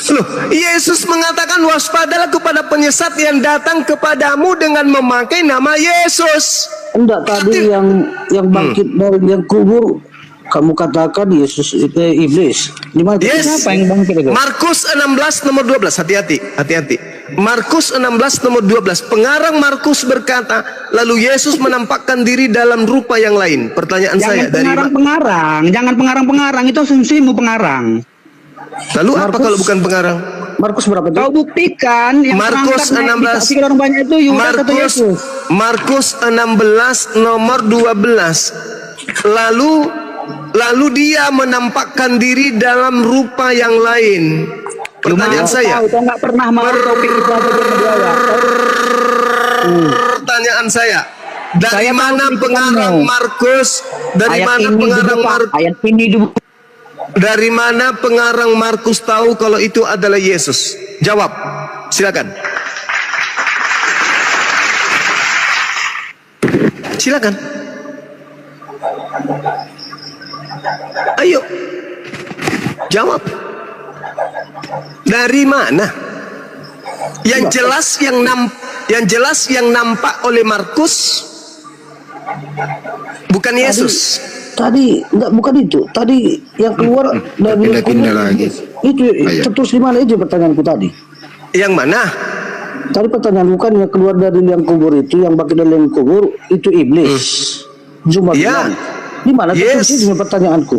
S1: Loh, Yesus mengatakan waspadalah kepada penyesat yang datang kepadamu dengan memakai nama Yesus.
S2: Enggak, tadi yang bangkit dari yang kubur kamu katakan Yesus itu iblis. Di mana?
S1: Yes.
S3: Siapa yang bangkit itu?
S1: Markus 16 nomor 12. Hati-hati. Markus 16 nomor 12. Pengarang Markus berkata, lalu Yesus menampakkan diri dalam rupa yang lain. Pertanyaan saya dari
S3: Jangan pengarang-pengarang, itu asumsimu pengarang.
S1: lalu apa
S2: Markus-
S1: kalau bukan pengarang?
S2: Markus berapa itu?
S3: Kau buktikan yang
S1: Markus
S3: terangkat naik
S1: 16.
S3: disaksikan orang banyak itu Yudas atau Yesus.
S1: Markus 16 nomor 12. Lalu dia menampakkan diri dalam rupa yang lain. Pertanyaan saya.
S3: Kau nggak pernah mau topik itu apa yang menjawab.
S1: Pertanyaan saya. Dari
S3: Saya
S1: mana
S3: tahu
S1: pengarang
S3: pikiranmu.
S1: Markus? Dari mana pengarang Markus?
S3: Ayat ini dibuka.
S1: Dari mana pengarang Markus tahu kalau itu adalah Yesus? Jawab. Silakan. Silakan. Ayo. Jawab. Dari mana? Yang jelas yang nampak oleh Markus bukan Yesus.
S2: Tadi enggak, bukan itu. Tadi yang keluar dari yang
S5: Pindah-pindah
S2: kubur.
S5: lagi.
S2: Itu
S5: Ayo.
S2: tertulis di mana itu pertanyaanku tadi?
S1: Yang mana?
S2: Tadi pertanyaan bukan yang keluar dari liang kubur itu, yang bangkit dari liang kubur itu iblis. Cuma
S1: Ya.
S2: bilang. Di mana tertulis
S1: Yes.
S2: itu pertanyaanku?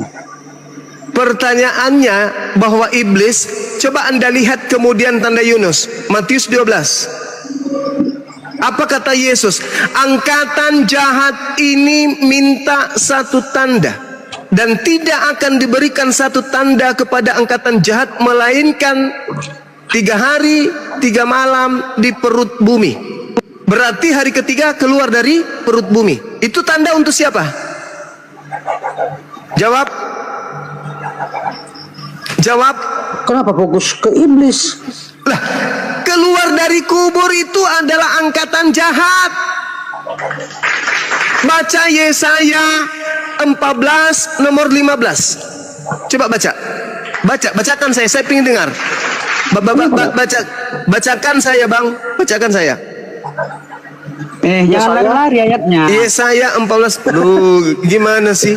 S1: Pertanyaannya bahwa iblis, coba Anda lihat kemudian tanda Yunus, Matius 12. Apa kata Yesus? Angkatan jahat ini minta satu tanda, dan tidak akan diberikan satu tanda kepada angkatan jahat melainkan 3 hari 3 malam di perut bumi. Berarti hari ketiga keluar dari perut bumi. Itu tanda untuk siapa? Jawab. Jawab.
S2: Kenapa fokus ke iblis?
S1: Lah, keluar dari kubur itu adalah angkatan jahat. Baca Yesaya 14 nomor 15. Coba baca. Bacakan saya pengen dengar. Bacakan saya, Bang. Bacakan saya.
S3: Jangan lari ayatnya.
S1: Yesaya 14. Aduh, gimana sih?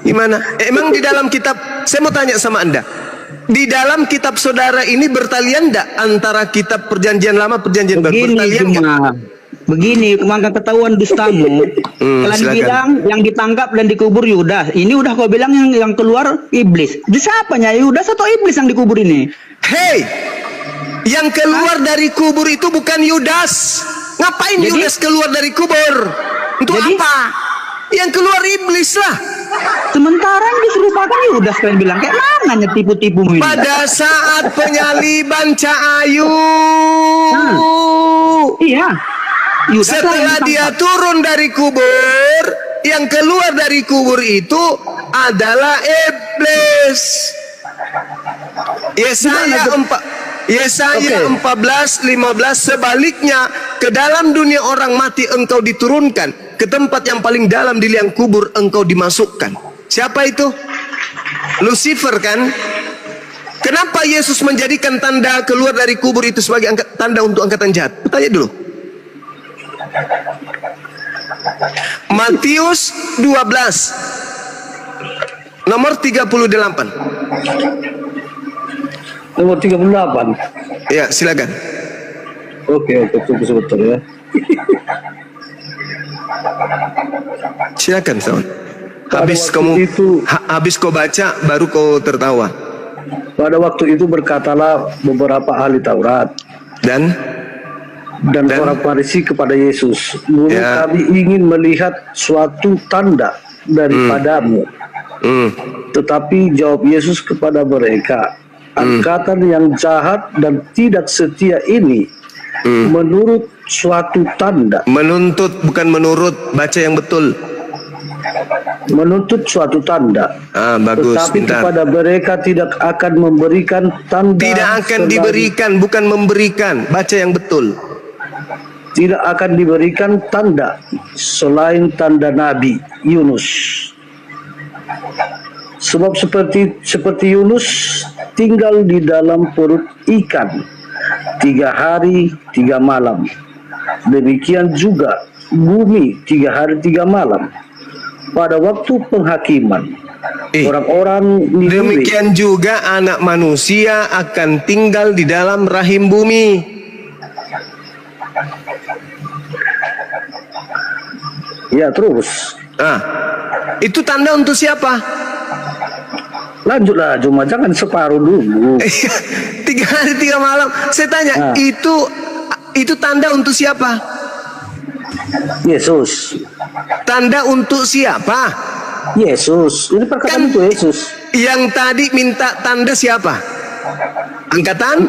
S1: Gimana? Emang di dalam kitab, saya mau tanya sama Anda. Di dalam kitab saudara ini bertalian enggak antara kitab perjanjian lama, perjanjian baru? Bertalian enggak?
S3: Begini, maka ketahuan dustamu. Kalian
S1: silakan.
S3: bilang yang ditangkap dan dikubur Yudas. Ini udah kau bilang yang keluar iblis. Di siapanya Yudas atau iblis yang dikubur ini?
S1: Hei, yang keluar dari kubur itu bukan Yudas. Ngapain
S3: Jadi?
S1: Yudas keluar dari kubur? Untuk
S3: Jadi?
S1: apa? Yang keluar iblis lah.
S3: Sementara yang diserupakan Yudas, kalian bilang kayak mana tipu-tipu ini?
S1: Pada saat penyaliban Cak Ayu,
S3: Iya. Yudas lah yang
S1: setelah dia
S3: ditangkap.
S1: turun dari kubur, yang keluar dari kubur itu adalah iblis. Yesaya 14:15, sebaliknya ke dalam dunia orang mati engkau diturunkan, ke tempat yang paling dalam di liang kubur engkau dimasukkan. Siapa itu? Lucifer kan? Kenapa Yesus menjadikan tanda keluar dari kubur itu sebagai tanda untuk angkatan jahat? Tanya dulu. Matius 12 nomor 38.
S2: Nomor 38.
S1: Ya, silakan.
S2: Oke, tunggu sebentar ya.
S1: Silakan, Sawan. Habis
S2: Pada
S1: kamu
S2: waktu itu-
S1: habis kau baca baru kau tertawa.
S2: Pada waktu itu berkatalah beberapa ahli Taurat
S1: Dan
S2: dan orang Farisi kepada Yesus, "Guru,
S1: Ya.
S2: kami ingin melihat suatu tanda daripadamu." Tetapi jawab Yesus kepada mereka, "Angkatan yang jahat dan tidak setia ini menurut suatu tanda,
S1: menuntut bukan menurut, baca yang betul.
S2: menuntut suatu tanda.
S1: Bagus,
S2: Tetapi
S1: bentar.
S2: kepada mereka tidak akan memberikan tanda.
S1: Tidak akan
S2: selain-
S1: diberikan, bukan memberikan. Baca yang betul.
S2: Tidak akan diberikan tanda selain tanda Nabi Yunus. Sebab seperti Yunus tinggal di dalam perut ikan 3 hari 3 malam. Demikian juga bumi 3 hari 3 malam. Pada waktu penghakiman, orang-orang Niniwe
S1: Demikian juga anak manusia akan tinggal di dalam rahim bumi.
S2: ya terus
S1: Itu tanda untuk siapa?
S2: lanjutlah, cuma jangan separuh dulu.
S1: 3 hari 3 malam. Saya tanya, itu tanda untuk siapa?
S2: Yesus,
S1: Tanda untuk siapa?
S2: Yesus, ini perkataan itu Yesus.
S1: Yang tadi minta tanda siapa? Angkatan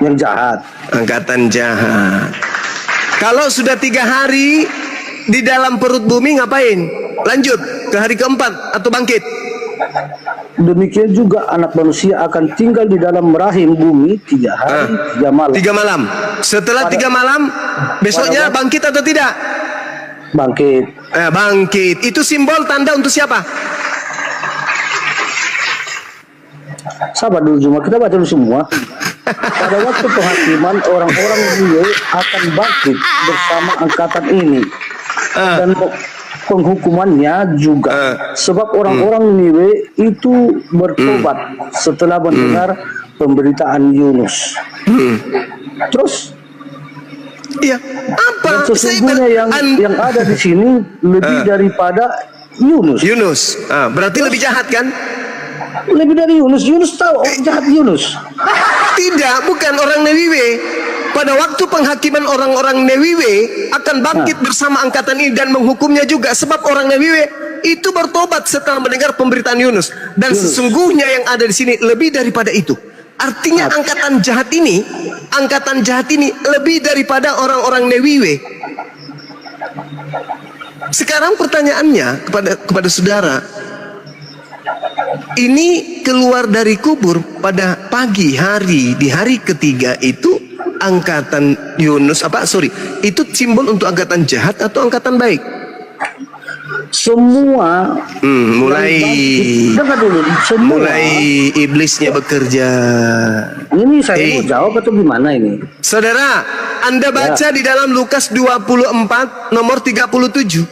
S2: Yang jahat.
S1: Angkatan jahat. Kalau sudah 3 hari di dalam perut bumi ngapain? Lanjut ke hari keempat atau bangkit?
S2: Demikian juga anak manusia akan tinggal di dalam rahim bumi 3 hari 3 malam.
S1: 3 malam. Setelah 3 malam, besoknya bangkit atau tidak?
S2: Bangkit.
S1: Bangkit. Itu simbol tanda untuk siapa?
S2: Sabar dulu, cuma kita baca dulu semua. Pada waktu penghakiman, orang-orang Niniwe akan bangkit bersama angkatan ini. Dan penghukumannya juga. Sebab orang-orang Niniwe itu bertobat setelah mendengar pemberitaan Yunus. Terus
S1: Iya. Apa?
S2: dan sesungguhnya yang ada di sini lebih daripada Yunus.
S1: Yunus. Berarti lebih jahat kan?
S2: Lebih dari Yunus. Yunus tahu orang jahat Yunus.
S1: Tidak, bukan orang Newiwe. Pada waktu penghakiman orang-orang Newiwe akan bangkit bersama angkatan ini dan menghukumnya juga. Sebab orang Newiwe itu bertobat setelah mendengar pemberitaan Yunus. Dan sesungguhnya yang ada di sini lebih daripada itu. Artinya angkatan jahat ini lebih daripada orang-orang Newiwe. Sekarang pertanyaannya kepada saudara, ini keluar dari kubur pada pagi hari di hari ketiga itu angkatan Yunus itu simbol untuk angkatan jahat atau angkatan baik?
S2: Semua
S1: mulai
S2: dengar dulu, semua
S1: mulai iblisnya bekerja.
S2: ini saya mau jawab atau gimana ini?
S1: Saudara, Anda baca di dalam Lukas 24 nomor 37.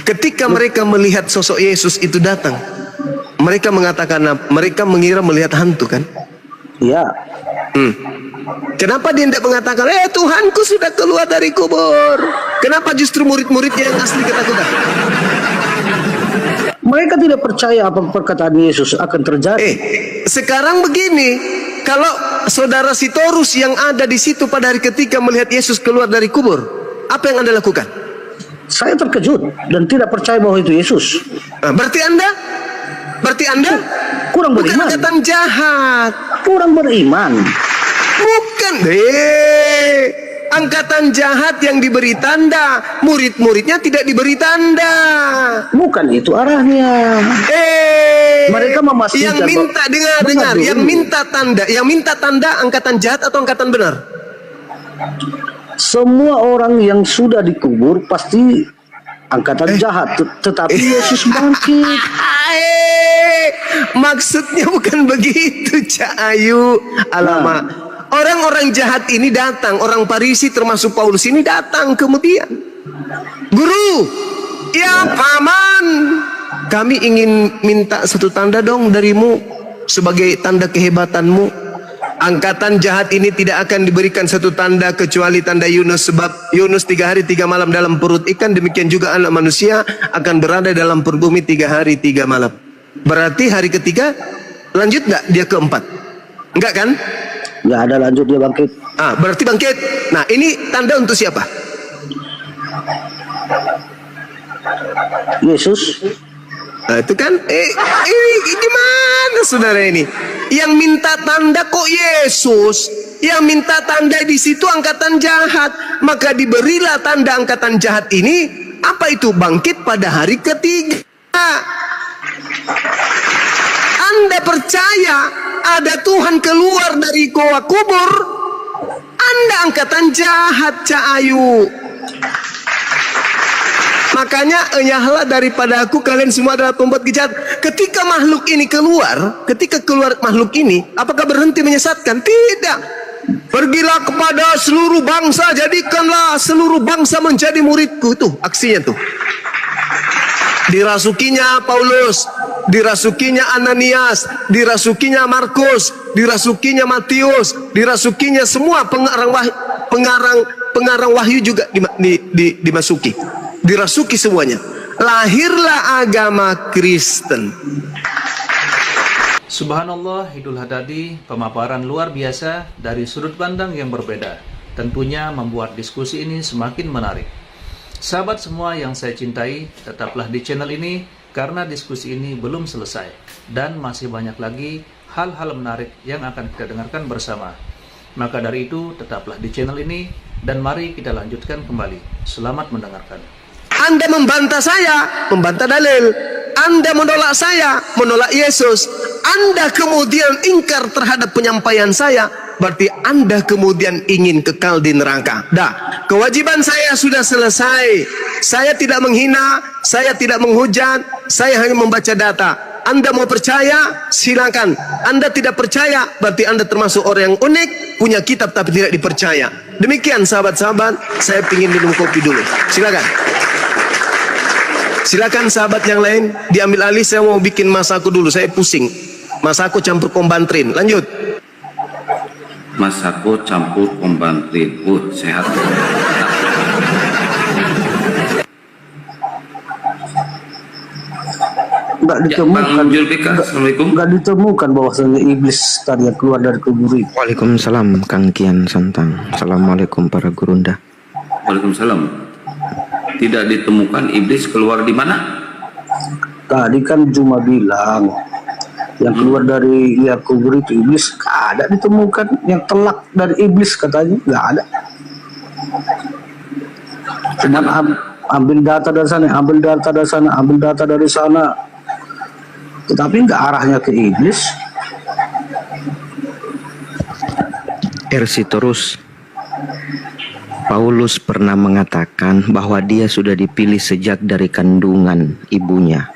S1: Ketika mereka melihat sosok Yesus itu datang, mereka mengatakan, mereka mengira melihat hantu kan?
S2: Ya.
S1: Kenapa dia tidak mengatakan, Tuhanku sudah keluar dari kubur? Kenapa justru murid-muridnya yang asli ketakutan?
S2: Mereka tidak percaya apa perkataan Yesus akan terjadi.
S1: Sekarang begini, kalau saudara Sitorus yang ada di situ pada hari ketika melihat Yesus keluar dari kubur, apa yang Anda lakukan?
S2: Saya terkejut dan tidak percaya bahwa itu Yesus.
S1: Berarti Anda
S2: Kurang
S1: bukan
S2: beriman.
S1: angkatan jahat.
S2: Kurang beriman.
S1: Bukan. Angkatan jahat yang diberi tanda, murid-muridnya tidak diberi tanda.
S2: Bukan itu arahnya. Mereka memastikan
S1: yang minta dengar, yang minta tanda angkatan jahat atau angkatan benar?
S2: Semua orang yang sudah dikubur pasti angkatan jahat, tetapi Yesus bangkit.
S1: Maksudnya bukan begitu, Cak Ayu. Alamak. Orang-orang jahat ini datang, orang Farisi termasuk Paulus ini datang kemudian. Guru, ya paman, kami ingin minta satu tanda dong darimu sebagai tanda kehebatanmu. Angkatan jahat ini tidak akan diberikan satu tanda kecuali tanda Yunus, sebab Yunus 3 hari 3 malam dalam perut ikan, demikian juga anak manusia akan berada dalam perut bumi 3 hari 3 malam. Berarti hari ketiga lanjut nggak dia keempat? Enggak kan?
S2: Nggak ada lanjut, dia bangkit.
S1: Berarti bangkit. Nah, ini tanda untuk siapa?
S2: Yesus.
S1: Nah, itu kan gimana saudara ini? Yang minta tanda kok Yesus? Yang minta tanda di situ angkatan jahat. Maka diberilah tanda angkatan jahat ini. Apa itu? Bangkit pada hari ketiga. Anda percaya ada Tuhan keluar dari goa kubur? Anda angkatan jahat, Cak Ayu. Makanya enyahlah daripada aku, kalian semua adalah pembuat kejahat. Ketika makhluk ini keluar, makhluk ini, apakah berhenti menyesatkan? Tidak. Pergilah kepada seluruh bangsa, jadikanlah seluruh bangsa menjadi muridku. Itu aksinya tuh. Dirasukinya Paulus, dirasukinya Ananias, dirasukinya Markus, dirasukinya Matius, dirasukinya semua pengarang wahyu juga dimasuki. Dirasuki semuanya. Lahirlah agama Kristen.
S7: Subhanallah, Idul Hadadi, pemaparan luar biasa dari sudut pandang yang berbeda. Tentunya membuat diskusi ini semakin menarik. Sahabat semua yang saya cintai, tetaplah di channel ini karena diskusi ini belum selesai. Dan masih banyak lagi hal-hal menarik yang akan kita dengarkan bersama. Maka dari itu, tetaplah di channel ini dan mari kita lanjutkan kembali. Selamat mendengarkan.
S1: Anda membantah saya, membantah dalil. Anda menolak saya, menolak Yesus. Anda kemudian ingkar terhadap penyampaian saya, berarti Anda kemudian ingin kekal di neraka. Kewajiban saya sudah selesai. Saya tidak menghina, saya tidak menghujat, saya hanya membaca data. Anda mau percaya, silakan. Anda tidak percaya, berarti Anda termasuk orang yang unik, punya kitab tapi tidak dipercaya. Demikian sahabat-sahabat, saya ingin minum kopi dulu. Silakan. Silakan sahabat yang lain diambil alih, saya mau bikin masaku dulu, saya pusing. Masaku campur kombantrin. Lanjut.
S6: Masaku campur kombantrin. Sehat.
S2: Nggak
S6: Ya,
S2: ditemukan.
S6: Bang Julbika, Assalamualaikum.
S2: Nggak ditemukan bahwasanya iblis tadi yang keluar dari kubur itu.
S8: Waalaikumsalam Kang Kian Santang. Assalamualaikum para gurunda.
S6: Waalaikumsalam. Tidak ditemukan iblis keluar di mana?
S2: Tadi kan cuma bilang yang keluar dari liang kubur itu iblis, nggak ada ditemukan. Yang telak dari iblis katanya nggak ada. Cuman ambil data dari sana, ambil data dari sana, ambil data dari sana. Tetapi nggak arahnya ke iblis.
S8: Terus Paulus pernah mengatakan bahwa dia sudah dipilih sejak dari kandungan ibunya.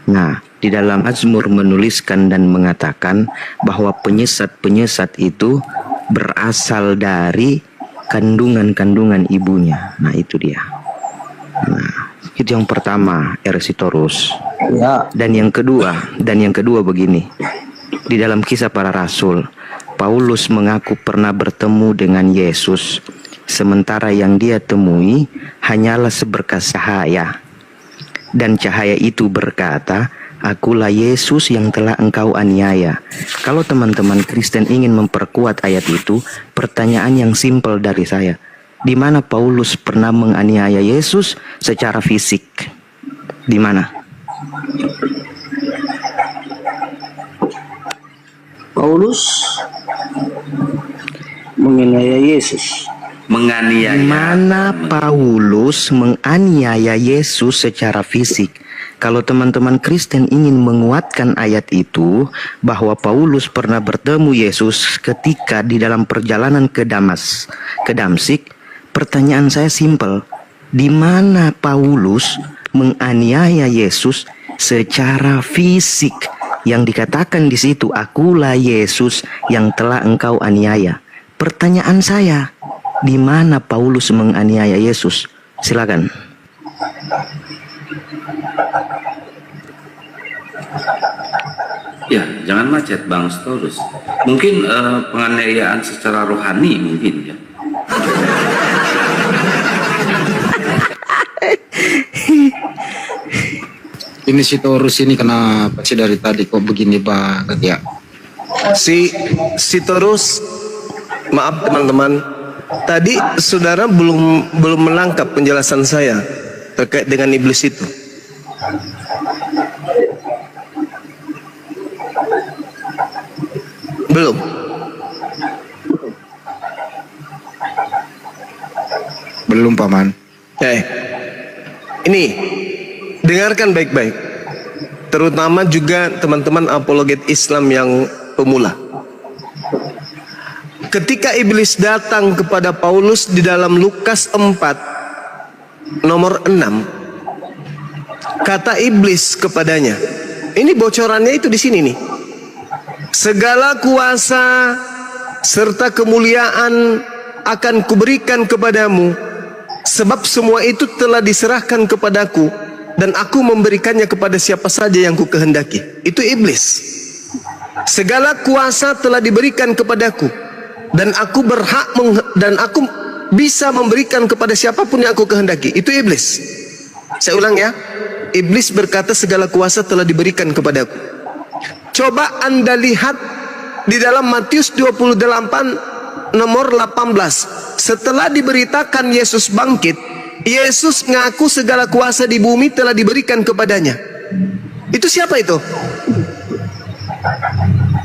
S8: Nah, di dalam Mazmur menuliskan dan mengatakan bahwa penyesat-penyesat itu berasal dari kandungan-kandungan ibunya. Nah, itu dia. Nah, itu yang pertama, Ersitorus.
S2: Ya,
S8: Dan yang kedua begini. Di dalam Kisah Para Rasul, Paulus mengaku pernah bertemu dengan Yesus, sementara yang dia temui hanyalah seberkas cahaya. Dan cahaya itu berkata, "Akulah Yesus yang telah engkau aniaya." Kalau teman-teman Kristen ingin memperkuat ayat itu, pertanyaan yang simpel dari saya, di mana Paulus pernah menganiaya Yesus secara fisik? Di mana?
S2: Paulus menganiaya Yesus.
S6: Menganiaya.
S8: Mana Paulus menganiaya Yesus secara fisik? Kalau teman-teman Kristen ingin menguatkan ayat itu, bahwa Paulus pernah bertemu Yesus ketika di dalam perjalanan ke Damsik, pertanyaan saya simpel, di mana Paulus menganiaya Yesus secara fisik? Yang dikatakan di situ, "Akulah Yesus yang telah engkau aniaya." Pertanyaan saya, di mana Paulus menganiaya Yesus? Silakan.
S6: Ya, jangan macet Bang Storus. Mungkin penganiayaan secara rohani mungkin ya.
S5: Ini si Torus ini kenapa sih dari tadi kok begini banget ya?
S1: Si Torus, maaf teman-teman, tadi saudara belum menangkap penjelasan saya terkait dengan iblis itu. Belum.
S5: Belum Paman.
S1: Ini dengarkan baik-baik, terutama juga teman-teman apologet Islam yang pemula. Ketika iblis datang kepada Paulus di dalam Lukas 4 nomor 6, kata iblis kepadanya, ini bocorannya itu di sini nih. Segala kuasa serta kemuliaan akan kuberikan kepadamu, sebab semua itu telah diserahkan kepadaku, dan aku memberikannya kepada siapa saja yang ku kehendaki. Itu iblis. Segala kuasa telah diberikan kepadaku, dan aku aku bisa memberikan kepada siapapun yang aku kehendaki. Itu iblis. Saya ulang ya. Iblis berkata segala kuasa telah diberikan kepadaku. Coba Anda lihat di dalam Matius 28 nomor 18. Setelah diberitakan Yesus bangkit, Yesus ngaku segala kuasa di bumi telah diberikan kepadanya. Itu siapa itu?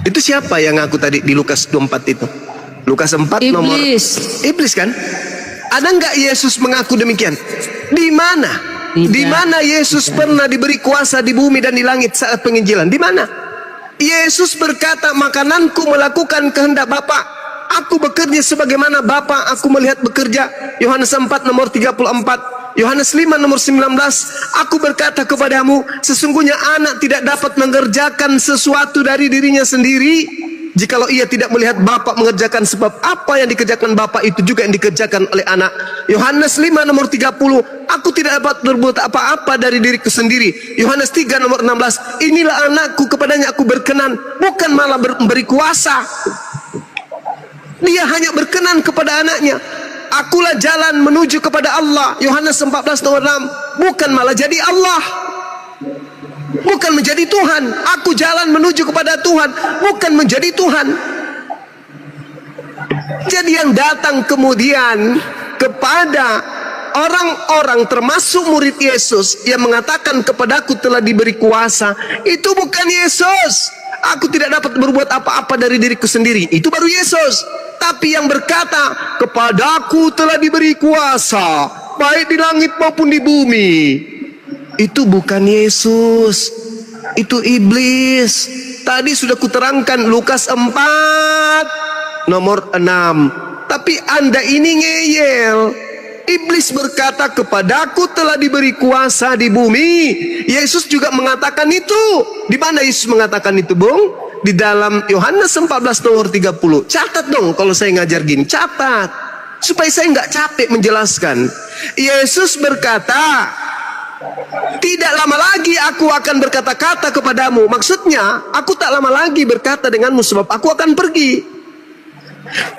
S1: Itu siapa yang ngaku tadi di Lukas 24 itu? Lukas 4 nomor iblis kan? Ada nggak Yesus mengaku demikian? Di mana? Di mana Yesus pernah diberi kuasa di bumi dan di langit saat penginjilan? Di mana? Yesus berkata, makananku melakukan kehendak Bapa. Aku bekerja sebagaimana Bapa aku melihat bekerja. Yohanes 4 nomor 34, Yohanes 5 nomor 19. Aku berkata kepadamu, sesungguhnya anak tidak dapat mengerjakan sesuatu dari dirinya sendiri jikalau ia tidak melihat Bapa mengerjakan, sebab apa yang dikerjakan Bapa itu juga yang dikerjakan oleh anak. Yohanes 5 nomor 30, aku tidak dapat berbuat apa-apa dari diriku sendiri. Yohanes 3 nomor 16, inilah anakku, kepadanya aku berkenan, bukan malah memberi kuasa. Dia hanya berkenan kepada anaknya. Akulah jalan menuju kepada Allah. Yohanes 14 nomor 6, bukan malah jadi Allah, bukan menjadi menjadi Tuhan. Aku jalan menuju kepada Tuhan, bukan menjadi Tuhan. Jadi yang datang kemudian kepada orang-orang termasuk murid Yesus yang mengatakan kepadaku telah diberi kuasa, itu bukan Yesus. Aku tidak dapat berbuat apa-apa dari diriku sendiri, itu baru Yesus. Tapi yang berkata kepadaku telah diberi kuasa baik di langit maupun di bumi, itu bukan Yesus, itu iblis. Tadi sudah kuterangkan Lukas 4 nomor 6. Tapi Anda ini ngeyel. Iblis berkata kepadaku telah diberi kuasa di bumi. Yesus juga mengatakan itu. Di mana Yesus mengatakan itu, Bung? Di dalam Yohanes 14 nomor 30. Catat dong kalau saya ngajar gini, catat. Supaya saya nggak capek menjelaskan. Yesus berkata, tidak lama lagi aku akan berkata-kata kepadamu. Maksudnya, aku tak lama lagi berkata denganmu sebab aku akan pergi.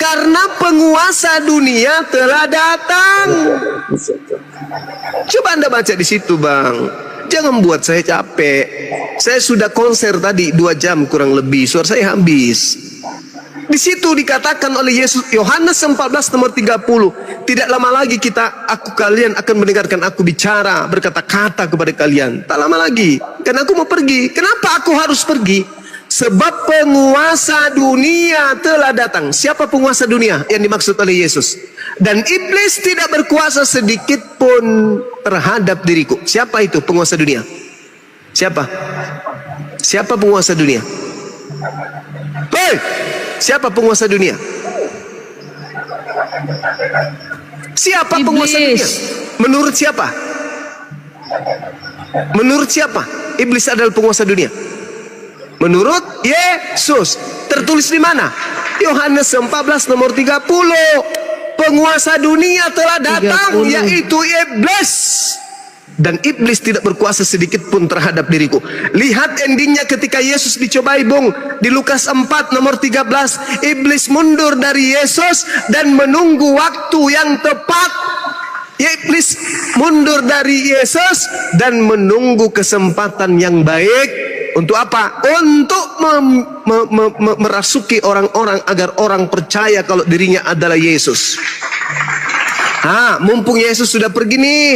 S1: Karena penguasa dunia telah datang. Coba Anda baca di situ, Bang. Jangan buat saya capek. Saya sudah konser tadi 2 jam kurang lebih. Suara saya habis. Di situ dikatakan oleh Yesus, Yohanes 14 nomor 30. Tidak lama lagi kalian akan mendengarkan aku bicara, berkata-kata kepada kalian. Tak lama lagi, karena aku mau pergi. Kenapa aku harus pergi? Sebab penguasa dunia telah datang. Siapa penguasa dunia yang dimaksud oleh Yesus? Dan iblis tidak berkuasa sedikit pun terhadap diriku. Siapa itu penguasa dunia? Siapa? Siapa penguasa dunia? Hei! Siapa penguasa dunia? Siapa penguasa dunia? Menurut siapa? Menurut siapa? Iblis adalah penguasa dunia. Menurut Yesus. Tertulis di mana? Yohanes 14 nomor 30. Penguasa dunia telah datang, 30. Yaitu iblis. Dan iblis tidak berkuasa sedikit pun terhadap diriku. Lihat endingnya ketika Yesus dicobai, Bung. Di Lukas 4 nomor 13. Iblis mundur dari Yesus dan menunggu waktu yang tepat. Iblis mundur dari Yesus dan menunggu kesempatan yang baik. Untuk apa? Untuk merasuki orang-orang agar orang percaya kalau dirinya adalah Yesus. Mumpung Yesus sudah pergi nih,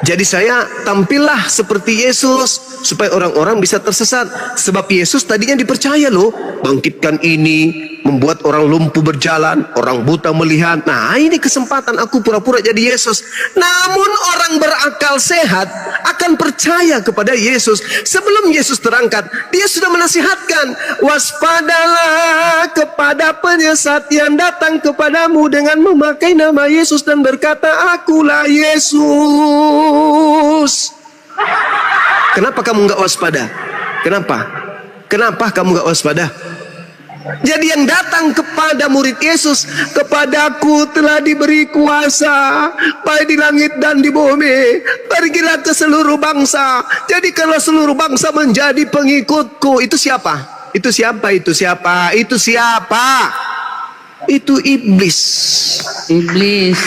S1: jadi saya tampillah seperti Yesus supaya orang-orang bisa tersesat. Sebab Yesus tadinya dipercaya loh, bangkitkan ini, membuat orang lumpuh berjalan, orang buta melihat. Nah, ini kesempatan aku pura-pura jadi Yesus. Namun orang berakal sehat akan percaya kepada Yesus. Sebelum Yesus terangkat, dia sudah menasihatkan, waspadalah kepada penyesat yang datang kepadamu dengan memakai nama Yesus dan berkata, akulah Yesus. Kenapa kamu nggak waspada? Kenapa kamu nggak waspada? Jadi yang datang kepada murid Yesus, kepadaku telah diberi kuasa baik di langit dan di bumi. Pergilah ke seluruh bangsa. Jadi kalau seluruh bangsa menjadi pengikutku. Itu siapa? Itu siapa? Itu siapa? Itu siapa? Itu iblis. Iblis.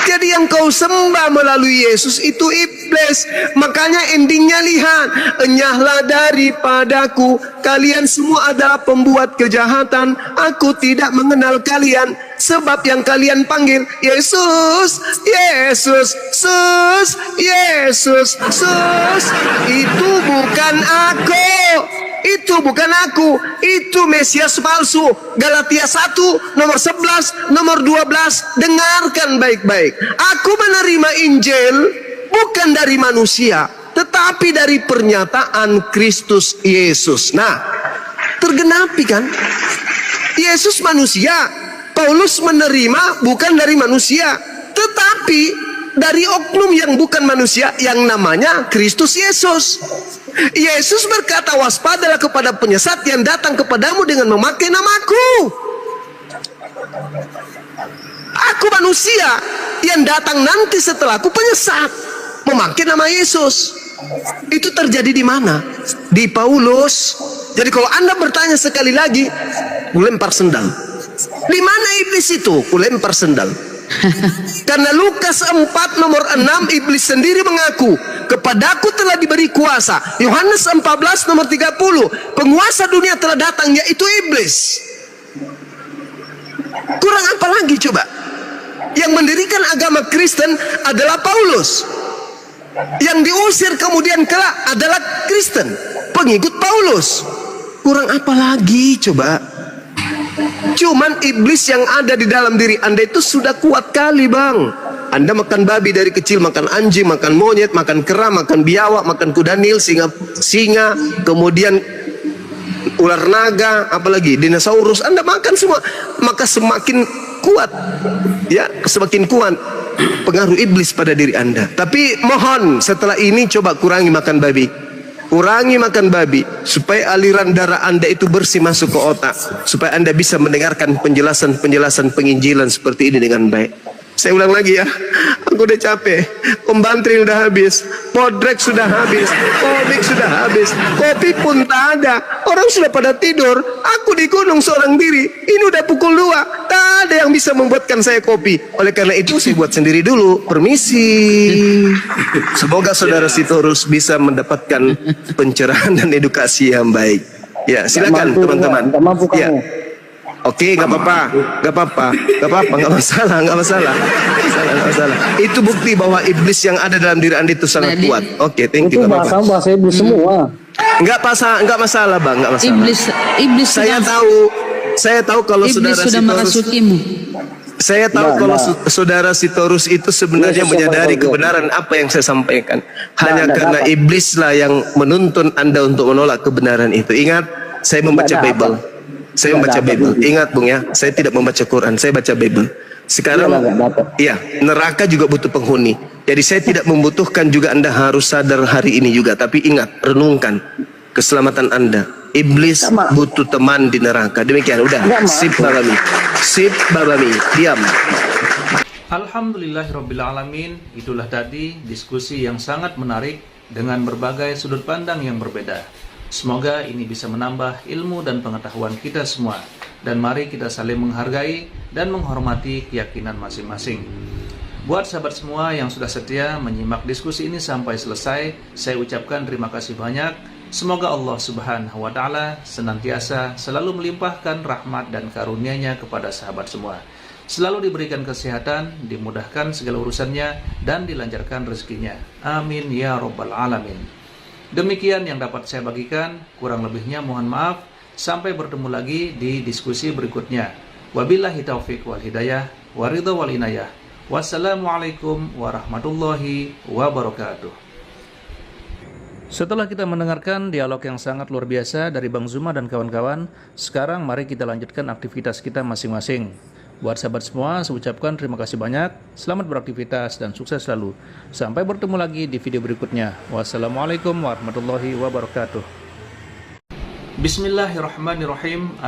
S1: Jadi yang kau sembah melalui Yesus itu iblis. Makanya endingnya lihat, enyahlah daripadaku, kalian semua adalah pembuat kejahatan. Aku tidak mengenal kalian. Sebab yang kalian panggil Yesus, Yesus, Sus, Yesus, Sus, itu bukan aku. Itu bukan aku, itu Mesias palsu. Galatia 1 nomor 11 nomor 12. Dengarkan baik-baik. Aku menerima Injil bukan dari manusia, tetapi dari pernyataan Kristus Yesus. Nah, tergenapi kan? Yesus manusia, Paulus menerima bukan dari manusia, tetapi dari oknum yang bukan manusia yang namanya Kristus Yesus. Yesus berkata, waspadalah kepada penyesat yang datang kepadamu dengan memakai namaku. Aku manusia yang datang nanti setelahku penyesat, memakai nama Yesus. Itu terjadi di mana? Di Paulus. Jadi kalau Anda bertanya sekali lagi, kulempar sendal. Di mana iblis itu? Kulempar sendal. Karena Lukas 4 nomor 6 iblis sendiri mengaku, kepadaku telah diberi kuasa. Yohanes 14 nomor 30, penguasa dunia telah datang, yaitu iblis. Kurang apa lagi coba? Yang mendirikan agama Kristen adalah Paulus. Yang diusir kemudian kelak adalah Kristen, pengikut Paulus. Kurang apa lagi coba? Cuman iblis yang ada di dalam diri Anda itu sudah kuat kali, Bang. Anda makan babi dari kecil, makan anjing, makan monyet, makan kera, makan biawak, makan kuda nil, singa, kemudian ular naga, apalagi dinosaurus. Anda makan semua, maka semakin kuat, ya, semakin kuat pengaruh iblis pada diri Anda. Tapi mohon setelah ini coba kurangi makan babi. Kurangi makan babi supaya aliran darah Anda itu bersih masuk ke otak, supaya Anda bisa mendengarkan penjelasan-penjelasan penginjilan seperti ini dengan baik. Saya ulang lagi ya, aku udah capek. Pembantring udah habis, podrek sudah habis, komik sudah habis, kopi pun tak ada. Orang sudah pada tidur, aku di gunung seorang diri. Ini udah pukul 2, tak ada yang bisa membuatkan saya kopi. Oleh karena itu saya buat sendiri dulu. Permisi. Semoga saudara Sitorus bisa mendapatkan pencerahan dan edukasi yang baik. Ya, silakan teman-teman. Ya. Oke, nggak apa-apa, nggak masalah. Itu bukti bahwa iblis yang ada dalam diri Anda itu sangat kuat. Oke, thank you.
S2: Itu bahasa iblis semua.
S1: Nggak masalah, Bang, nggak masalah.
S4: Iblis
S1: Saya tahu kalau
S4: iblis
S1: saudara
S4: sudah
S1: Sitorus,
S4: merasukimu.
S1: saya tahu kalau saudara Sitorus itu sebenarnya menyadari kebenaran apa yang saya sampaikan. Hanya karena iblislah yang menuntun Anda untuk menolak kebenaran itu. Ingat, saya membaca Bible. Saya membaca Bible. Ingat, Bung, ya, saya tidak membaca Quran, saya baca Bible. Sekarang, iya, neraka juga butuh penghuni. Jadi saya tidak membutuhkan juga Anda harus sadar hari ini juga. Tapi ingat, renungkan keselamatan Anda. Iblis butuh teman di neraka. Demikian, udah. Sip babami. Diam.
S7: Alhamdulillahirrabbilalamin. Itulah tadi diskusi yang sangat menarik dengan berbagai sudut pandang yang berbeda. Semoga ini bisa menambah ilmu dan pengetahuan kita semua. Dan mari kita saling menghargai dan menghormati keyakinan masing-masing. Buat sahabat semua yang sudah setia menyimak diskusi ini sampai selesai, saya ucapkan terima kasih banyak. Semoga Allah Subhanahu wa Ta'ala senantiasa selalu melimpahkan rahmat dan karunia-Nya kepada sahabat semua. Selalu diberikan kesehatan, dimudahkan segala urusannya, dan dilancarkan rezekinya. Amin ya Rabbal Alamin. Demikian yang dapat saya bagikan, kurang lebihnya mohon maaf. Sampai bertemu lagi di diskusi berikutnya. Wabillahi taufiq wal hidayah, waridha wal inayah. Wassalamualaikum warahmatullahi wabarakatuh. Setelah kita mendengarkan dialog yang sangat luar biasa dari Bang Zuma dan kawan-kawan, sekarang mari kita lanjutkan aktivitas kita masing-masing. Buat sahabat semua, saya ucapkan terima kasih banyak. Selamat beraktivitas dan sukses selalu. Sampai bertemu lagi di video berikutnya. Wassalamualaikum warahmatullahi wabarakatuh. Bismillahirrahmanirrahim.